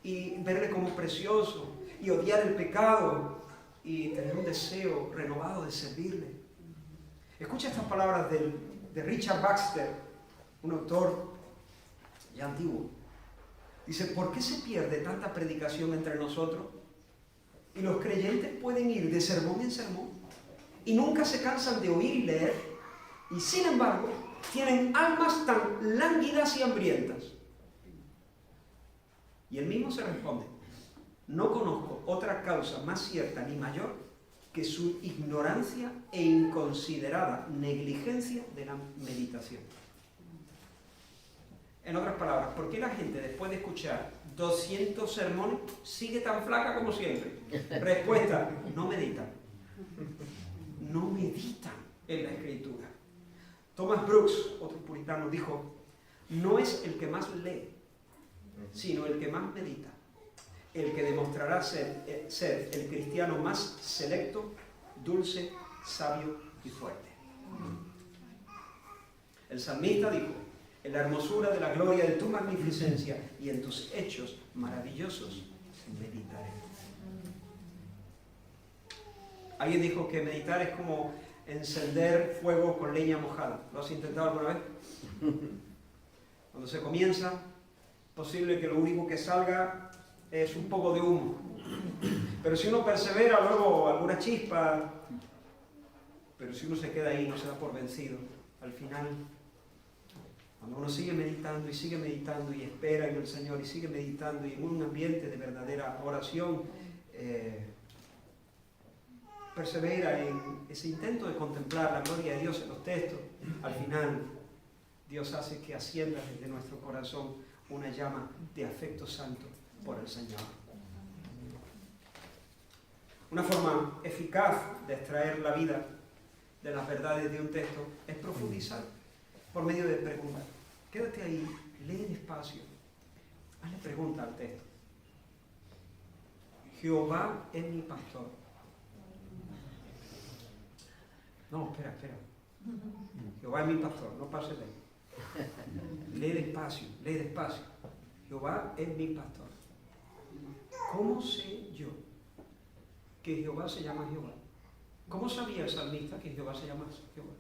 y verle como precioso y odiar el pecado y tener un deseo renovado de servirle. Escucha estas palabras de Richard Baxter, un autor ya antiguo. Dice: ¿por qué se pierde tanta predicación entre nosotros? Y los creyentes pueden ir de sermón en sermón y nunca se cansan de oír y leer, y sin embargo tienen almas tan lánguidas y hambrientas. Y él mismo se responde: no conozco otra causa más cierta ni mayor que su ignorancia e inconsiderada negligencia de la meditación. En otras palabras, ¿por qué la gente, después de escuchar 200 sermones, sigue tan flaca como siempre? Respuesta: no meditan. No meditan en la Escritura. Thomas Brooks, otro puritano, dijo: no es el que más lee, sino el que más medita, el que demostrará ser el cristiano más selecto, dulce, sabio y fuerte. El salmista dijo: en la hermosura de la gloria de tu magnificencia y en tus hechos maravillosos meditaré. Alguien dijo que meditar es como encender fuego con leña mojada. ¿Lo has intentado alguna vez? Cuando se comienza, posible que lo único que salga es un poco de humo. Pero si uno persevera, luego alguna chispa. Pero si uno se queda ahí, no se da por vencido. Al final, cuando uno sigue meditando y espera en el Señor y sigue meditando y en un ambiente de verdadera oración, persevera en ese intento de contemplar la gloria de Dios en los textos, al final Dios hace que ascienda desde nuestro corazón una llama de afecto santo por el Señor. Una forma eficaz de extraer la vida de las verdades de un texto es profundizar por medio de preguntas. Quédate ahí, lee despacio, hazle pregunta al texto. Jehová es mi pastor. No, espera. Jehová es mi pastor, no pases de ahí. Lee despacio. Jehová es mi pastor. ¿Cómo sé yo que Jehová se llama Jehová? ¿Cómo sabía el salmista que Jehová se llama Jehová?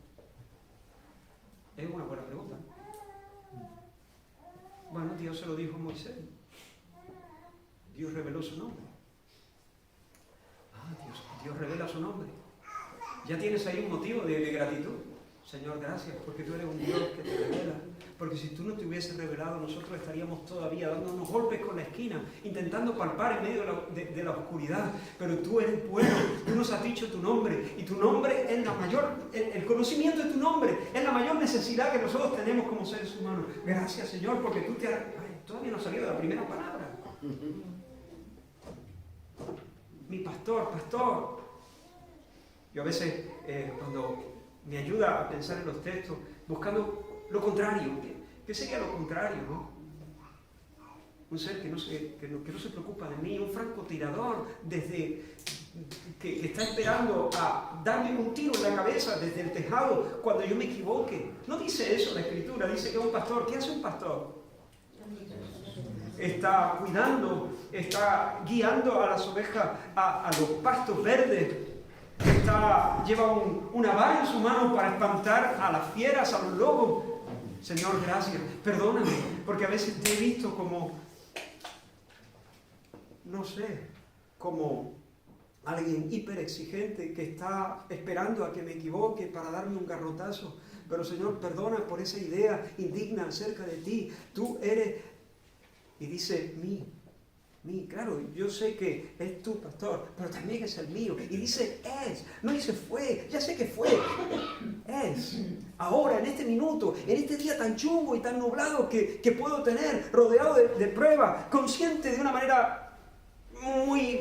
Es una buena pregunta. Bueno, Dios se lo dijo a Moisés. Dios reveló su nombre. Dios revela su nombre. Ya tienes ahí un motivo de gratitud. Señor, gracias, porque tú eres un Dios que te revela. Porque si tú no te hubieses revelado, nosotros estaríamos todavía dándonos golpes con la esquina, intentando palpar en medio de la oscuridad. Pero tú eres bueno, tú nos has dicho tu nombre, y tu nombre es la mayor, el conocimiento de tu nombre es la mayor necesidad que nosotros tenemos como seres humanos. Gracias, Señor, porque tú todavía no has salido de la primera palabra. Mi pastor. Yo a veces, cuando me ayuda a pensar en los textos, buscando lo contrario. ¿Qué sería lo contrario, no? Un ser que no se preocupa de mí, un francotirador que está esperando a darme un tiro en la cabeza desde el tejado cuando yo me equivoque. No dice eso la Escritura, dice que es un pastor. ¿Qué hace un pastor? Está cuidando, está guiando a las ovejas a los pastos verdes. Lleva una vara en su mano para espantar a las fieras, a los lobos. Señor, gracias. Perdóname, porque a veces te he visto como, no sé, como alguien hiperexigente que está esperando a que me equivoque para darme un garrotazo. Pero Señor, perdona por esa idea indigna acerca de ti. Tú eres, y dice, claro, yo sé que es tu pastor, pero también es el mío. Y dice es, no dice fue, ya sé que fue, es. Ahora, en este minuto, en este día tan chungo y tan nublado que puedo tener, rodeado de pruebas, consciente de una manera muy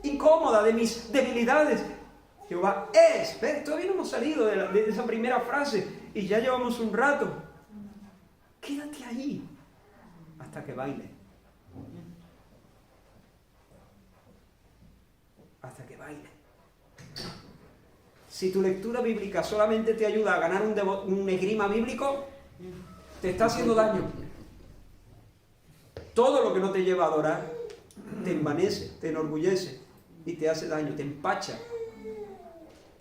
incómoda de mis debilidades. Jehová es. ¿Ves? Todavía no hemos salido de esa primera frase y ya llevamos un rato. Quédate ahí hasta que baile. Hasta que baile. Si tu lectura bíblica solamente te ayuda a ganar un esgrima bíblico, te está haciendo daño. Todo lo que no te lleva a adorar te envanece, te enorgullece y te hace daño, te empacha.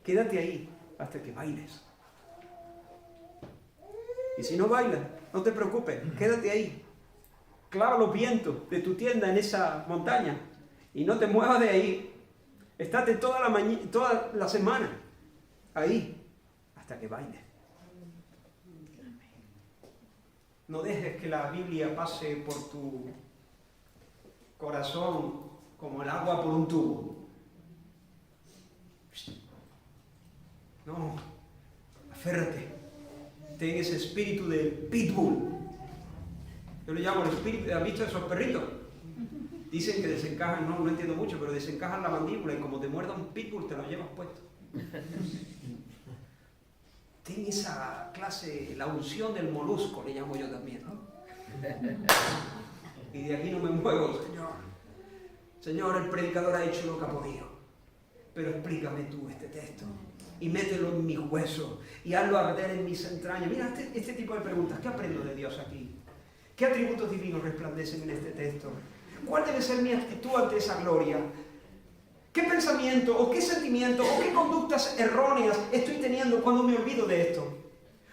Quédate ahí hasta que bailes. Y si no bailas, no te preocupes, quédate ahí. Clava los vientos de tu tienda en esa montaña y no te muevas de ahí. Estate toda la semana ahí hasta que bailes. No dejes que la Biblia pase por tu corazón como el agua por un tubo. No, aférrate. Ten ese espíritu de pitbull. Yo le llamo el espíritu. ¿Has visto esos perritos? Dicen que desencajan, no entiendo mucho, pero desencajan la mandíbula y como te muerda un pitbull te lo llevas puesto. Ten esa clase, la unción del molusco, le llamo yo también, ¿no? Y de aquí no me muevo, Señor. Señor, el predicador ha hecho lo que ha podido, pero explícame tú este texto y mételo en mis huesos y hazlo arder en mis entrañas. Mira este tipo de preguntas. ¿Qué aprendo de Dios aquí? ¿Qué atributos divinos resplandecen en este texto? ¿Cuál debe ser mi actitud ante esa gloria? ¿Qué pensamiento o qué sentimiento o qué conductas erróneas estoy teniendo cuando me olvido de esto?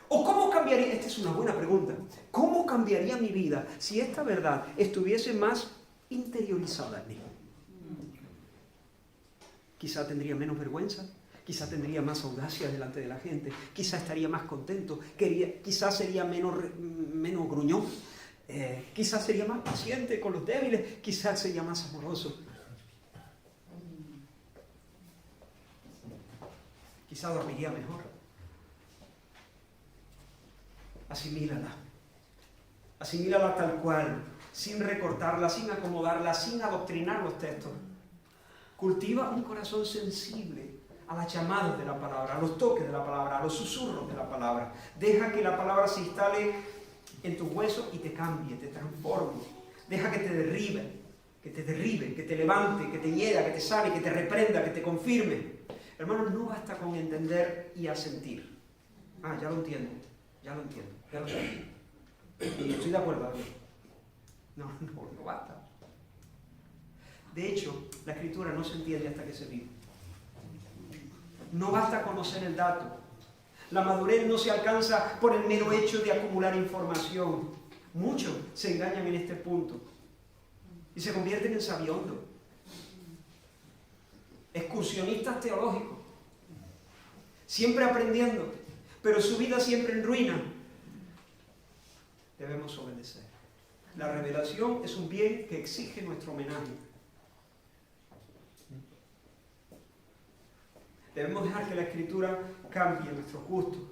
¿O cómo cambiaría? Esta es una buena pregunta. ¿Cómo cambiaría mi vida si esta verdad estuviese más interiorizada en mí? Quizá tendría menos vergüenza, quizá tendría más audacia delante de la gente, quizá estaría más contento, quizá sería menos gruñón, quizá sería más paciente con los débiles, quizá sería más amoroso. Quizá dormiría mejor. Asimílala tal cual, sin recortarla, sin acomodarla, sin adoctrinar los textos. Cultiva un corazón sensible a las llamadas de la palabra, a los toques de la palabra, a los susurros de la palabra. Deja que la palabra se instale en tus huesos y te cambie, te transforme. Deja que te derribe, que te levante, que te hiera, que te sane, que te reprenda, que te confirme. Hermanos, no basta con entender y asentir. Ya lo entiendo, ya lo sé. Y estoy de acuerdo. No basta. De hecho, la Escritura no se entiende hasta que se vive. No basta conocer el dato. La madurez no se alcanza por el mero hecho de acumular información. Muchos se engañan en este punto y se convierten en sabiondos, excursionistas teológicos, siempre aprendiendo, pero su vida siempre en ruina. Debemos obedecer. La revelación es un bien que exige nuestro homenaje. Debemos dejar que la Escritura cambie nuestros gustos,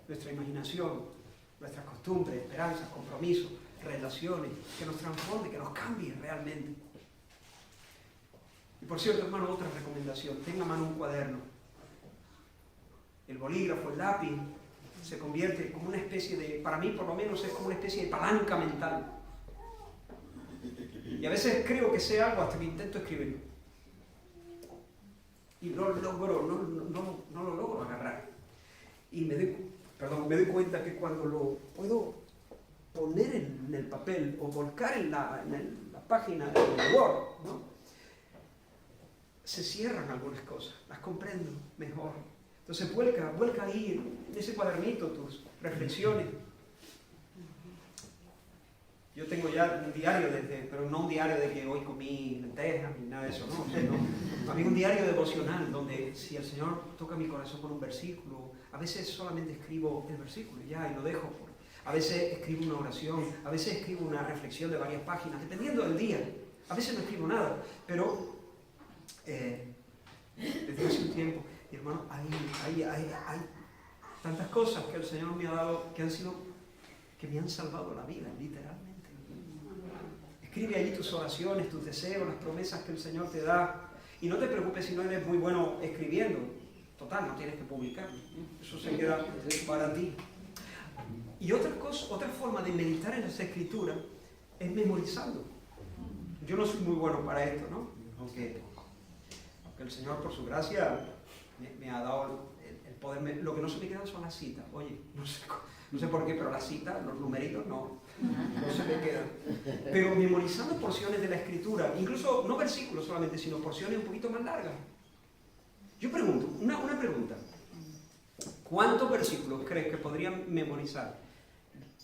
nuestra imaginación, nuestras costumbres, esperanzas, compromisos, relaciones, que nos transforme, que nos cambie realmente. Y por cierto, hermano, otra recomendación: tenga a mano un cuaderno. El bolígrafo, el lápiz, se convierte como una especie de, para mí por lo menos, es como una especie de palanca mental. Y a veces creo que sé algo hasta que intento escribirlo. Y no lo logro agarrar. Y me doy cuenta que cuando lo puedo poner en el papel o volcar en la página del Word, ¿no?, se cierran algunas cosas, las comprendo mejor. Entonces vuelca ahí en ese cuadernito tus reflexiones. Yo tengo ya un diario, pero no un diario de que hoy comí lentejas ni nada de eso, no. A mí un diario devocional donde si el Señor toca mi corazón con un versículo, a veces solamente escribo el versículo y ya, y lo dejo. A veces escribo una oración, a veces escribo una reflexión de varias páginas, dependiendo del día. A veces no escribo nada, pero desde hace un tiempo, mi hermano, hay tantas cosas que el Señor me ha dado que me han salvado la vida, literalmente. Escribe allí tus oraciones, tus deseos, las promesas que el Señor te da. Y no te preocupes si no eres muy bueno escribiendo. Total, no tienes que publicarlo. Eso se queda para ti. Y otra forma de meditar en las Escrituras es memorizando. Yo no soy muy bueno para esto, ¿no? Aunque el Señor, por su gracia, me ha dado el poder. Lo que no se me queda son las citas. Oye, no sé por qué, pero las citas, los numeritos, no se me quedan. Pero memorizando porciones de la Escritura, incluso no versículos solamente, sino porciones un poquito más largas. Yo pregunto, una pregunta. ¿Cuántos versículos crees que podrían memorizar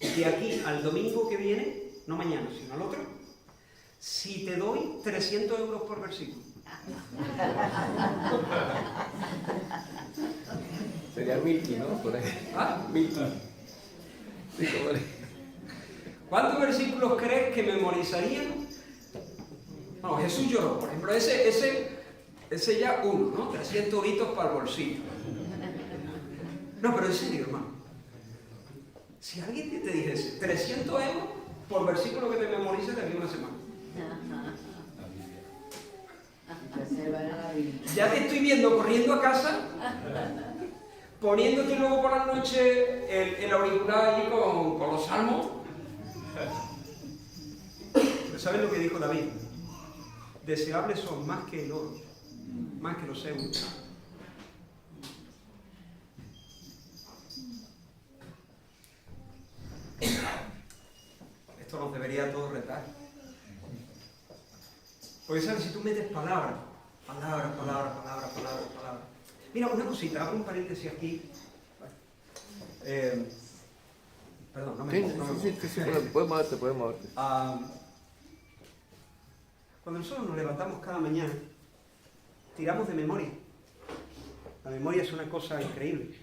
de aquí al domingo que viene, no mañana, sino al otro, si te doy 300 euros por versículo? Sería Milky, ¿no? Por ahí. Milky. Sí, ¿Cuántos versículos crees que memorizarían? No, Jesús lloró, por ejemplo, ese ya uno, ¿no? 300 euritos para el bolsillo. No, pero en serio, hermano. Si alguien te dijese 300 euros por versículo que te memorices de aquí a una semana. Ya te estoy viendo corriendo a casa, poniéndote luego por la noche el auricular allí con los salmos. Pero ¿sabes lo que dijo David? Deseables son más que el oro, más que los euros. Esto nos debería a todos retar. Porque sabes, si tú metes palabra. Mira, una cosita, hago un paréntesis aquí. Perdón, no me Sí, pongo. sí, puedes moverte, puedes moverte. Cuando nosotros nos levantamos cada mañana, tiramos de memoria. La memoria es una cosa increíble.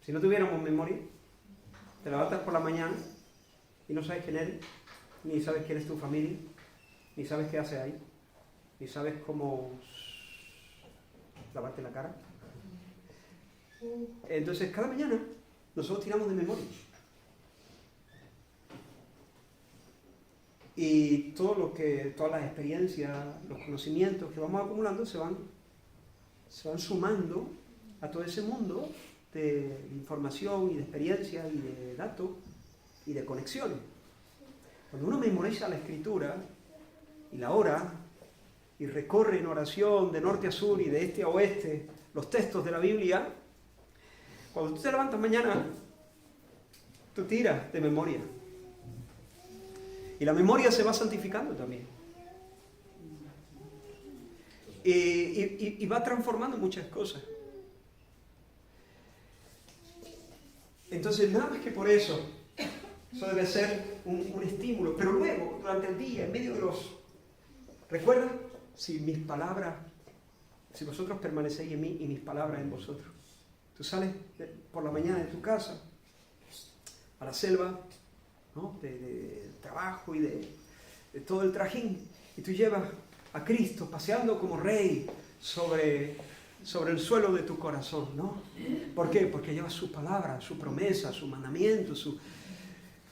Si no tuviéramos memoria, te levantas por la mañana y no sabes quién eres, ni sabes quién es tu familia, ni sabes qué haces ahí, ni sabes cómo lavarte la cara. Entonces, cada mañana nosotros tiramos de memoria. Y todas las experiencias, los conocimientos que vamos acumulando se van sumando a todo ese mundo de información y de experiencias y de datos y de conexiones. Cuando uno memoriza la escritura y la ora y recorre en oración de norte a sur y de este a oeste los textos de la Biblia, cuando tú te levantas mañana, tú tiras de memoria. Y la memoria se va santificando también. Y va transformando muchas cosas. Entonces, nada más que por eso debe ser un estímulo. Pero luego, durante el día, en medio de los... ¿Recuerda? Si vosotros permanecéis en mí y mis palabras en vosotros. Tú sales por la mañana de tu casa a la selva, ¿no? de trabajo y de todo el trajín, y tú llevas a Cristo paseando como rey sobre el suelo de tu corazón, ¿no? ¿Por qué? Porque llevas su palabra, su promesa, su mandamiento,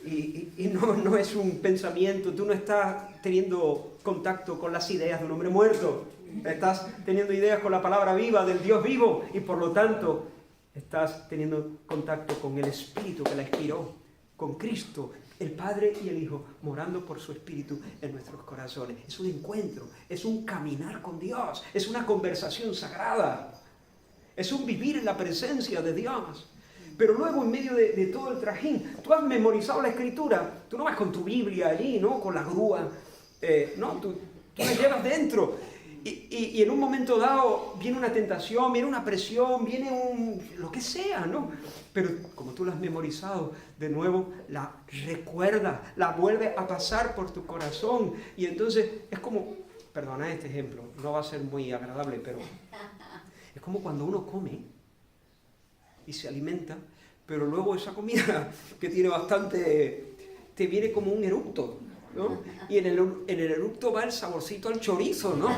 y no es un pensamiento, tú no estás teniendo contacto con las ideas de un hombre muerto, estás teniendo ideas con la palabra viva del Dios vivo, y por lo tanto estás teniendo contacto con el Espíritu que la inspiró, con Cristo, el Padre y el Hijo, morando por su Espíritu en nuestros corazones. Es un encuentro, es un caminar con Dios, es una conversación sagrada, es un vivir en la presencia de Dios. Pero luego, en medio de todo el trajín, tú has memorizado la Escritura, tú no vas con tu Biblia allí, ¿no? Con la grúa, no, tú la llevas dentro. Y en un momento dado viene una tentación, viene una presión, viene lo que sea, ¿no? Pero como tú la has memorizado, de nuevo la recuerdas, la vuelves a pasar por tu corazón. Y entonces es como, perdona este ejemplo, no va a ser muy agradable, pero es como cuando uno come y se alimenta, pero luego esa comida que tiene bastante, te viene como un eructo, ¿no? Y en el eructo va el saborcito al chorizo, ¿no?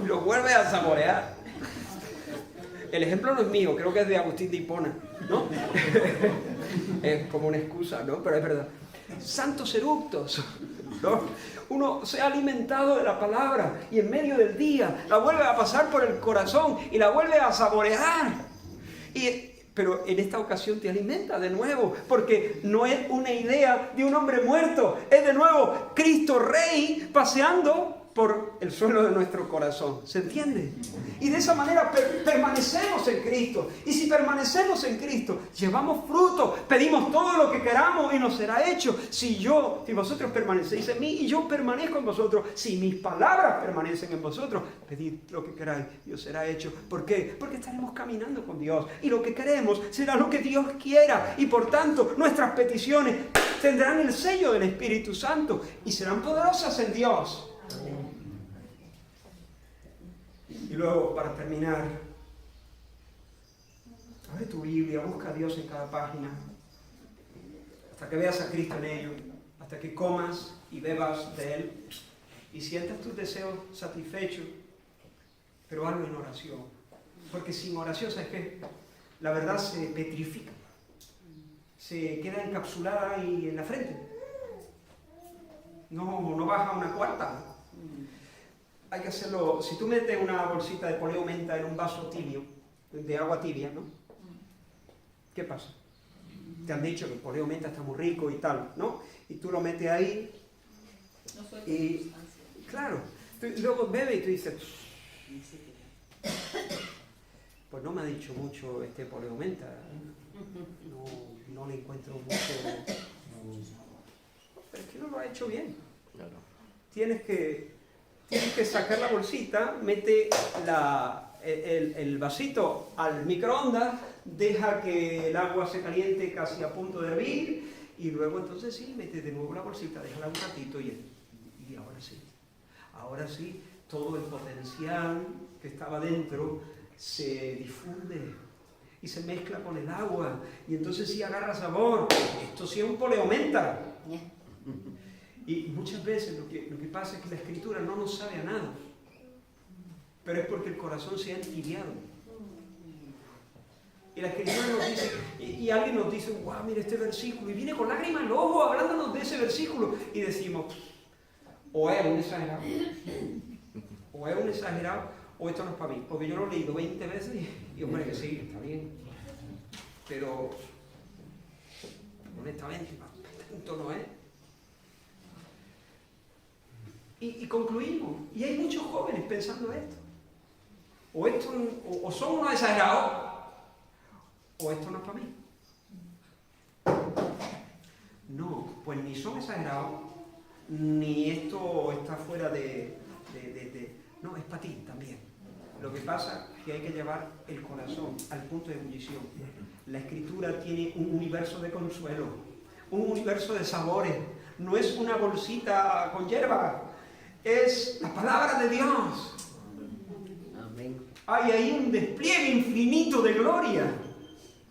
lo vuelves a saborear. El ejemplo no es mío, creo que es de Agustín de Hipona, ¿no? Es como una excusa, ¿no? Pero es verdad. Santos eructos, ¿no? Uno se ha alimentado de la palabra y en medio del día la vuelve a pasar por el corazón y la vuelve a saborear. Pero en esta ocasión te alimenta de nuevo, porque no es una idea de un hombre muerto, es de nuevo Cristo Rey paseando por el suelo de nuestro corazón. ¿Se entiende? Y de esa manera permanecemos en Cristo. Y si permanecemos en Cristo, llevamos fruto, pedimos todo lo que queramos y nos será hecho. Si vosotros permanecéis en mí y yo permanezco en vosotros, si mis palabras permanecen en vosotros, pedid lo que queráis y os será hecho. ¿Por qué? Porque estaremos caminando con Dios. Y lo que queremos será lo que Dios quiera. Y por tanto, nuestras peticiones tendrán el sello del Espíritu Santo y serán poderosas en Dios. Y luego, para terminar, abre tu Biblia, busca a Dios en cada página, hasta que veas a Cristo en ello, hasta que comas y bebas de Él, y sientas tus deseos satisfechos, pero hazlo en oración. Porque sin oración, ¿sabes qué? La verdad se petrifica, se queda encapsulada ahí en la frente. No baja una cuarta. Hay que hacerlo, si tú metes una bolsita de poleo menta en un vaso tibio, de agua tibia, ¿no? ¿Qué pasa? Te han dicho que el poleo menta está muy rico y tal, ¿no? Y tú lo metes ahí y, claro, luego bebe y tú dices, pues no me ha dicho mucho este poleo menta, no le encuentro mucho, pero es que no lo ha hecho bien. Claro. Tienes que sacar la bolsita, mete el vasito al microondas, deja que el agua se caliente casi a punto de hervir, y luego entonces sí, mete de nuevo la bolsita, déjala un ratito y ahora sí, todo el potencial que estaba dentro se difunde y se mezcla con el agua, y entonces sí agarra sabor. Esto sí es un poleomenta. Y muchas veces lo que pasa es que la Escritura no nos sabe a nada, pero es porque el corazón se ha entibiado. Y la Escritura nos dice, y alguien nos dice, wow, mira este versículo, y viene con lágrimas en los ojos hablándonos de ese versículo, y decimos, o es un exagerado, o esto no es para mí, porque yo lo he leído 20 veces y hombre, que sí, está bien, pero honestamente, tanto no es. Y concluimos, y hay muchos jóvenes pensando esto, o son unos exagerados, o esto no es para mí. No, pues ni son exagerados, ni esto está fuera de... No, es para ti también. Lo que pasa es que hay que llevar el corazón al punto de ebullición. La Escritura tiene un universo de consuelo, un universo de sabores. No es una bolsita con hierba, es la palabra de Dios. Amén. Hay ahí un despliegue infinito de gloria.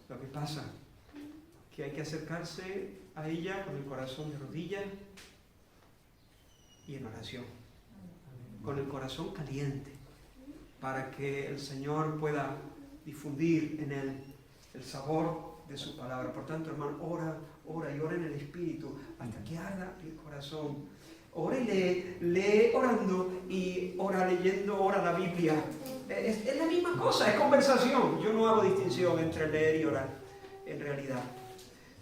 Lo que pasa es que hay que acercarse a ella con el corazón de rodillas y en oración, con el corazón caliente, para que el Señor pueda difundir en él el sabor de su palabra. Por tanto, hermano, ora y ora en el Espíritu hasta que arda el corazón. Ora y lee orando, y ora leyendo, ora la Biblia. Es la misma cosa, es conversación. Yo no hago distinción entre leer y orar, en realidad,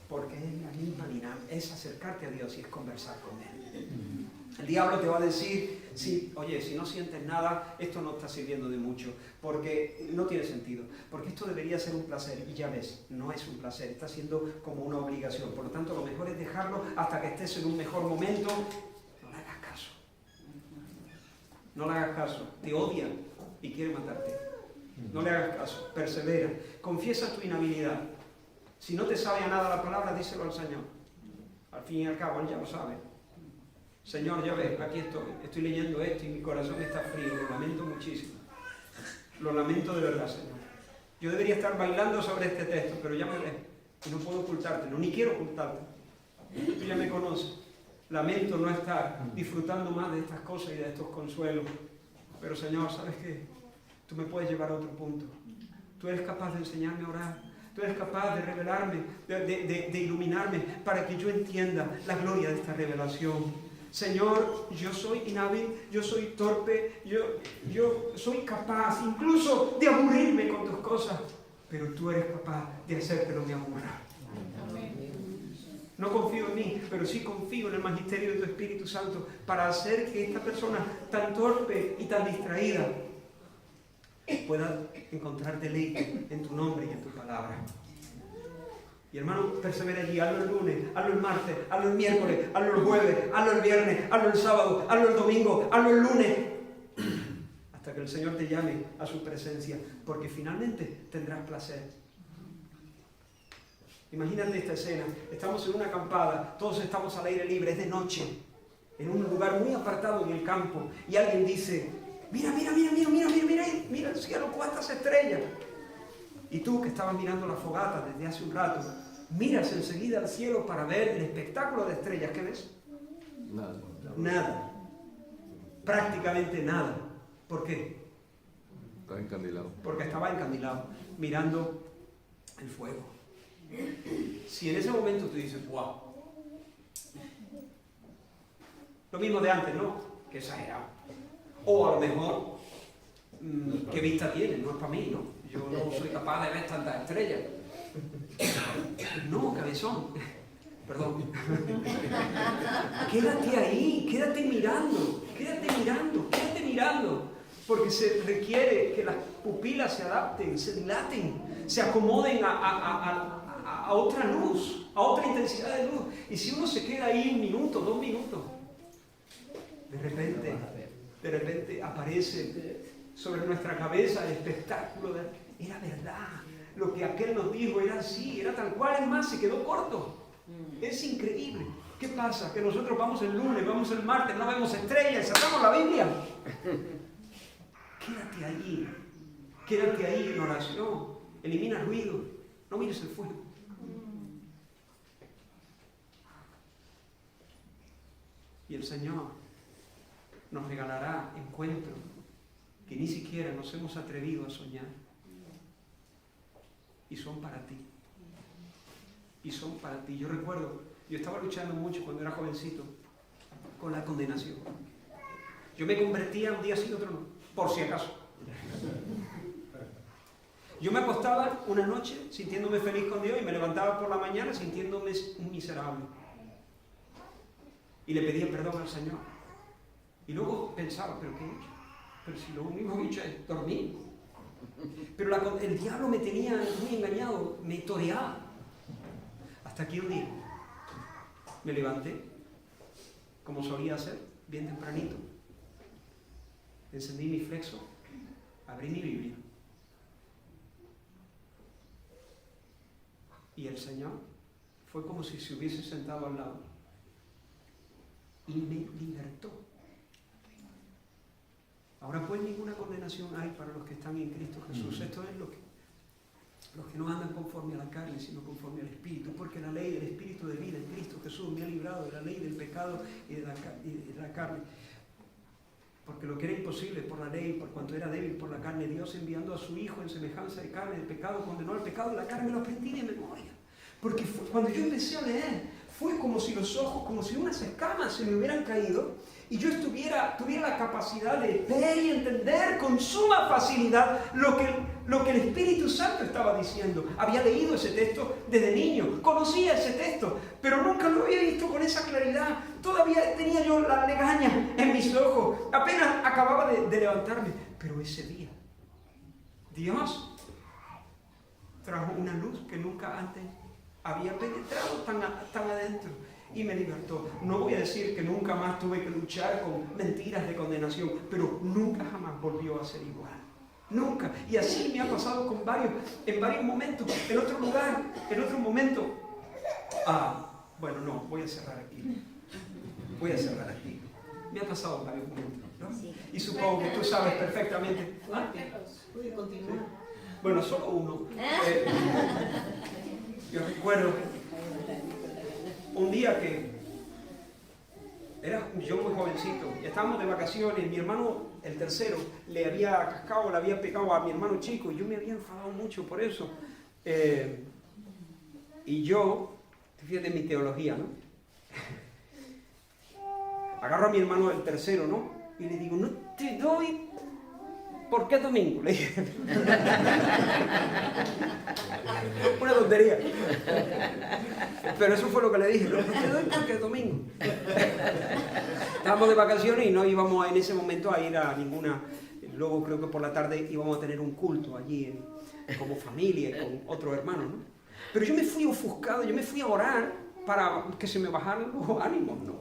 porque es la misma dinámica, es acercarte a Dios y es conversar con Él. El diablo te va a decir, sí, oye, si no sientes nada, esto no está sirviendo de mucho, porque no tiene sentido, porque esto debería ser un placer, y ya ves, no es un placer, está siendo como una obligación. Por lo tanto, lo mejor es dejarlo hasta que estés en un mejor momento. No le hagas caso. No le hagas caso. Te odia y quiere matarte. No le hagas caso. Persevera. Confiesa tu inhabilidad. Si no te sabe a nada la palabra, díselo al Señor. Al fin y al cabo, Él ya lo sabe. Señor, ya ves, aquí estoy leyendo esto y mi corazón está frío, lo lamento muchísimo. Lo lamento de verdad, Señor. Yo debería estar bailando sobre este texto, pero ya me ves, y no puedo ocultártelo, ni quiero ocultártelo. Tú ya me conoces. Lamento no estar disfrutando más de estas cosas y de estos consuelos. Pero Señor, ¿sabes qué? Tú me puedes llevar a otro punto. Tú eres capaz de enseñarme a orar. Tú eres capaz de revelarme, de iluminarme, para que yo entienda la gloria de esta revelación. Señor, yo soy inhábil, yo soy torpe, yo soy capaz incluso de aburrirme con tus cosas, pero tú eres capaz de hacer que no me aburra. No confío en mí, pero sí confío en el magisterio de tu Espíritu Santo para hacer que esta persona tan torpe y tan distraída pueda encontrar deleite en tu nombre y en tu palabra. Y hermano, persevera allí, hazlo el lunes, hazlo el martes, hazlo el miércoles, hazlo el jueves, hazlo el viernes, hazlo el sábado, hazlo el domingo, hazlo el lunes, hasta que el Señor te llame a su presencia, porque finalmente tendrás placer. Imagínate esta escena, estamos en una acampada, todos estamos al aire libre, es de noche, en un lugar muy apartado en el campo, y alguien dice, mira el cielo, cuántas estrellas. Y tú que estabas mirando la fogata desde hace un rato, miras enseguida al cielo para ver el espectáculo de estrellas. ¿Qué ves? Nada. Prácticamente nada. ¿Por qué? Estaba encandilado. Porque estaba encandilado, mirando el fuego. Si en ese momento tú dices, wow. Lo mismo de antes, ¿no? Qué exagerado. O a lo mejor, ¿qué vista tiene? No es para mí, ¿no? Yo no soy capaz de ver tantas estrellas. No, cabezón. Perdón. Quédate ahí, quédate mirando. Porque se requiere que las pupilas se adapten, se dilaten, se acomoden a otra luz, a otra intensidad de luz. Y si uno se queda ahí 1 minuto, 2 minutos, de repente aparece sobre nuestra cabeza el espectáculo de... Era verdad, lo que aquel nos dijo era así, era tal cual, es más, se quedó corto. Es increíble. ¿Qué pasa? Que nosotros vamos el lunes, vamos el martes, no vemos estrellas y sacamos la Biblia. Quédate ahí en oración, elimina el ruido, no mires el fuego. Y el Señor nos regalará encuentros que ni siquiera nos hemos atrevido a soñar. Y son para ti. Y son para ti. Yo recuerdo, yo estaba luchando mucho cuando era jovencito con la condenación. Yo me convertía un día sí, otro no, por si acaso. Yo me acostaba una noche sintiéndome feliz con Dios y me levantaba por la mañana sintiéndome un miserable. Y le pedía perdón al Señor. Y luego pensaba, ¿pero qué he hecho? Pero si lo único que he hecho es dormir. Pero el diablo me tenía muy engañado, me toreaba. Hasta que un día me levanté, como solía hacer, bien tempranito. Encendí mi flexo, abrí mi Biblia. Y el Señor fue como si se hubiese sentado al lado. Y me libertó. Ahora pues ninguna condenación hay para los que están en Cristo Jesús. Esto es los que no andan conforme a la carne, sino conforme al Espíritu. Porque la ley del Espíritu de vida en Cristo Jesús me ha librado de la ley del pecado y de la carne. Porque lo que era imposible por la ley, por cuanto era débil por la carne, Dios enviando a su Hijo en semejanza de carne, el pecado condenó al pecado y la carne lo aprendí de memoria. Porque cuando yo empecé a leer, fue como si los ojos, como si unas escamas se me hubieran caído y yo tuviera la capacidad de ver y entender con suma facilidad lo que el Espíritu Santo estaba diciendo. Había leído ese texto desde niño, conocía ese texto, pero nunca lo había visto con esa claridad. Todavía tenía yo la legaña en mis ojos, apenas acababa de levantarme. Pero ese día, Dios trajo una luz que nunca antes había penetrado tan adentro y me libertó. No voy a decir que nunca más tuve que luchar con mentiras de condenación, pero nunca jamás volvió a ser igual. Nunca. Y así me ha pasado en varios momentos. En otro lugar, en otro momento. Bueno, no, voy a cerrar aquí. Me ha pasado en varios momentos, ¿no? Sí. Y supongo que tú sabes perfectamente. Puede continuar. ¿Sí? Bueno, solo uno. Yo recuerdo un día que era yo muy jovencito, estábamos de vacaciones, mi hermano, el tercero, le había pegado a mi hermano chico y yo me había enfadado mucho por eso. Y yo, fíjate mi teología, ¿no? Agarro a mi hermano el tercero, ¿no? Y le digo, no te doy. ¿Por qué domingo? Le dije. Una tontería. Pero eso fue lo que le dije. No te doy porque es domingo. Estábamos de vacaciones y no íbamos en ese momento a ir a ninguna. Luego creo que por la tarde íbamos a tener un culto allí como familia, con otros hermanos, ¿no? Pero yo me fui ofuscado, yo me fui a orar para que se me bajaran los ánimos, ¿no?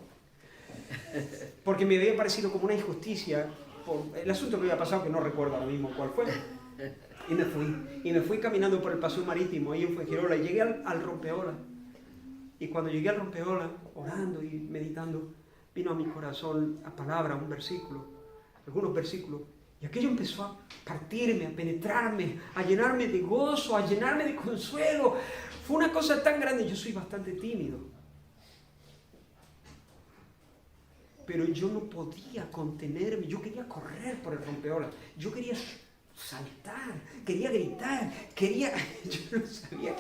Porque me había parecido como una injusticia. Por el asunto que había pasado, que no recuerdo ahora mismo cuál fue, y me fui caminando por el paseo marítimo ahí en Fuengirola y llegué al rompeolas. Y cuando llegué al rompeolas, orando y meditando, vino a mi corazón a palabra, un versículo, algunos versículos, y aquello empezó a partirme, a penetrarme, a llenarme de gozo, a llenarme de consuelo. Fue una cosa tan grande. Yo soy bastante tímido, pero yo no podía contenerme. Yo quería correr por el rompeolas, yo quería saltar, quería gritar, yo no sabía.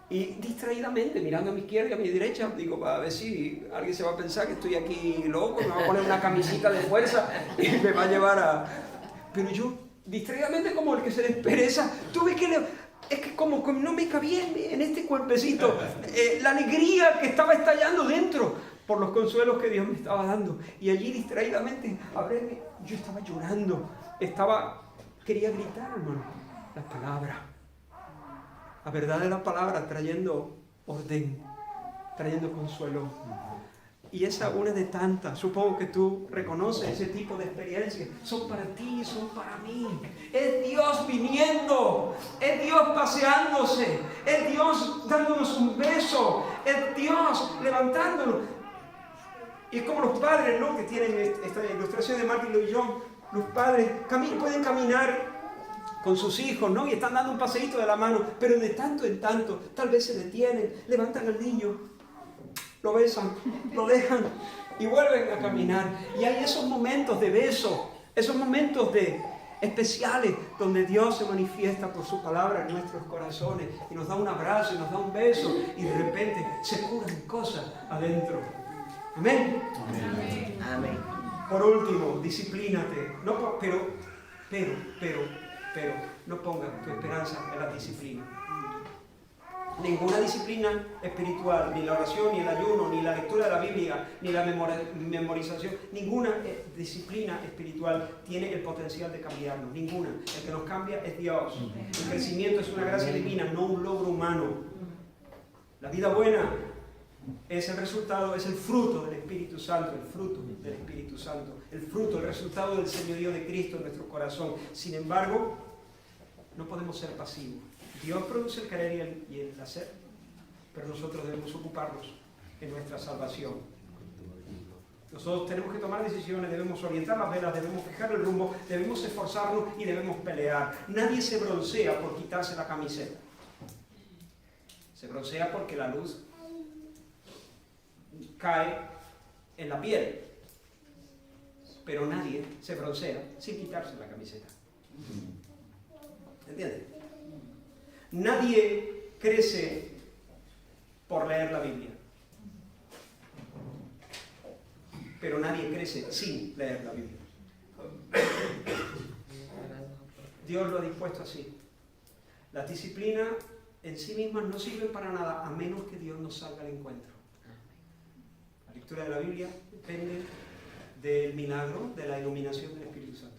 Y distraídamente, mirando a mi izquierda y a mi derecha, digo, a ver si alguien se va a pensar que estoy aquí loco, me va a poner una camisita de fuerza y me va a llevar a... Pero yo, distraídamente, como el que se despereza, tuve que... Es que como que no me cabía en este cuerpecito la alegría que estaba estallando dentro por los consuelos que Dios me estaba dando. Y allí distraídamente, yo estaba llorando, quería gritar, hermano, la palabra. La verdad de la palabra trayendo orden, trayendo consuelo. Y esa una de tantas, supongo que tú reconoces ese tipo de experiencias. Son para ti, son para mí. Es Dios viniendo, es Dios paseándose, es Dios dándonos un beso, es Dios levantándonos. Y es como los padres, ¿no?, que tienen esta ilustración de Martin Lloyd Jones. Los padres pueden caminar con sus hijos, ¿no?, y están dando un paseíto de la mano, pero de tanto en tanto, tal vez se detienen, levantan al niño, lo besan, lo dejan y vuelven a caminar. Y hay esos momentos de beso, esos momentos especiales donde Dios se manifiesta por su palabra en nuestros corazones y nos da un abrazo y nos da un beso y de repente se curan cosas adentro. Amén. Amén. Amén. Por último, disciplínate. No, pero no pongas tu esperanza en la disciplina. Ninguna disciplina espiritual, ni la oración, ni el ayuno, ni la lectura de la Biblia, ni la memorización, ninguna disciplina espiritual tiene el potencial de cambiarnos. Ninguna. El que nos cambia es Dios. El crecimiento es una gracia divina, no un logro humano. La vida buena es el resultado, es el fruto del Espíritu Santo, el fruto del Espíritu Santo, el fruto, el resultado del señorío de Cristo en nuestro corazón. Sin embargo, no podemos ser pasivos. Dios produce el querer y el hacer, pero nosotros debemos ocuparnos en nuestra salvación. Nosotros tenemos que tomar decisiones, debemos orientar las velas, debemos fijar el rumbo, debemos esforzarnos y debemos pelear. Nadie se broncea por quitarse la camiseta. Se broncea porque la luz cae en la piel, pero nadie se broncea sin quitarse la camiseta. ¿Entiendes? Nadie crece por leer la Biblia, pero nadie crece sin leer la Biblia. Dios lo ha dispuesto así. Las disciplinas en sí mismas no sirven para nada a menos que Dios nos salga al encuentro. La lectura de la Biblia depende del milagro, de la iluminación del Espíritu Santo.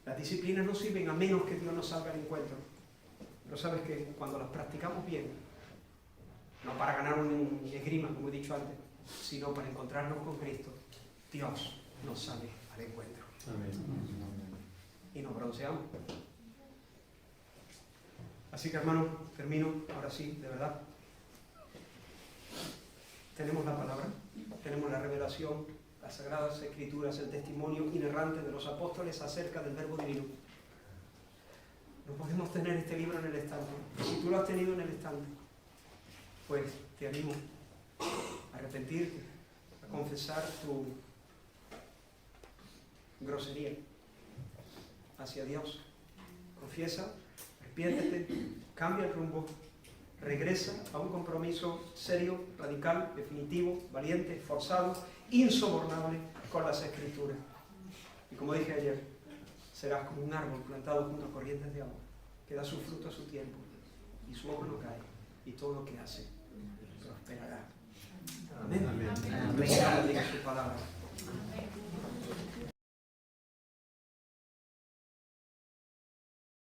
Las disciplinas no sirven a menos que Dios nos salga al encuentro. Pero sabes que cuando las practicamos bien, no para ganar un esgrima, como he dicho antes, sino para encontrarnos con Cristo, Dios nos sale al encuentro. Amén. Y nos bronceamos. Así que, hermano, termino ahora sí, de verdad. Tenemos la palabra, tenemos la revelación, las Sagradas Escrituras, el testimonio inerrante de los apóstoles acerca del Verbo Divino. No podemos tener este libro en el estante. Si tú lo has tenido en el estante, pues te animo a arrepentirte, a confesar tu grosería hacia Dios. Confiesa, arrepiéntete, cambia el rumbo, regresa a un compromiso serio, radical, definitivo, valiente, forzado, insobornable con las Escrituras. Y como dije ayer, serás como un árbol plantado junto a corrientes de agua, que da su fruto a su tiempo, y su hoja no cae, y todo lo que hace prosperará. Amén. Amén. Amén. Amén. Amén. Su palabra.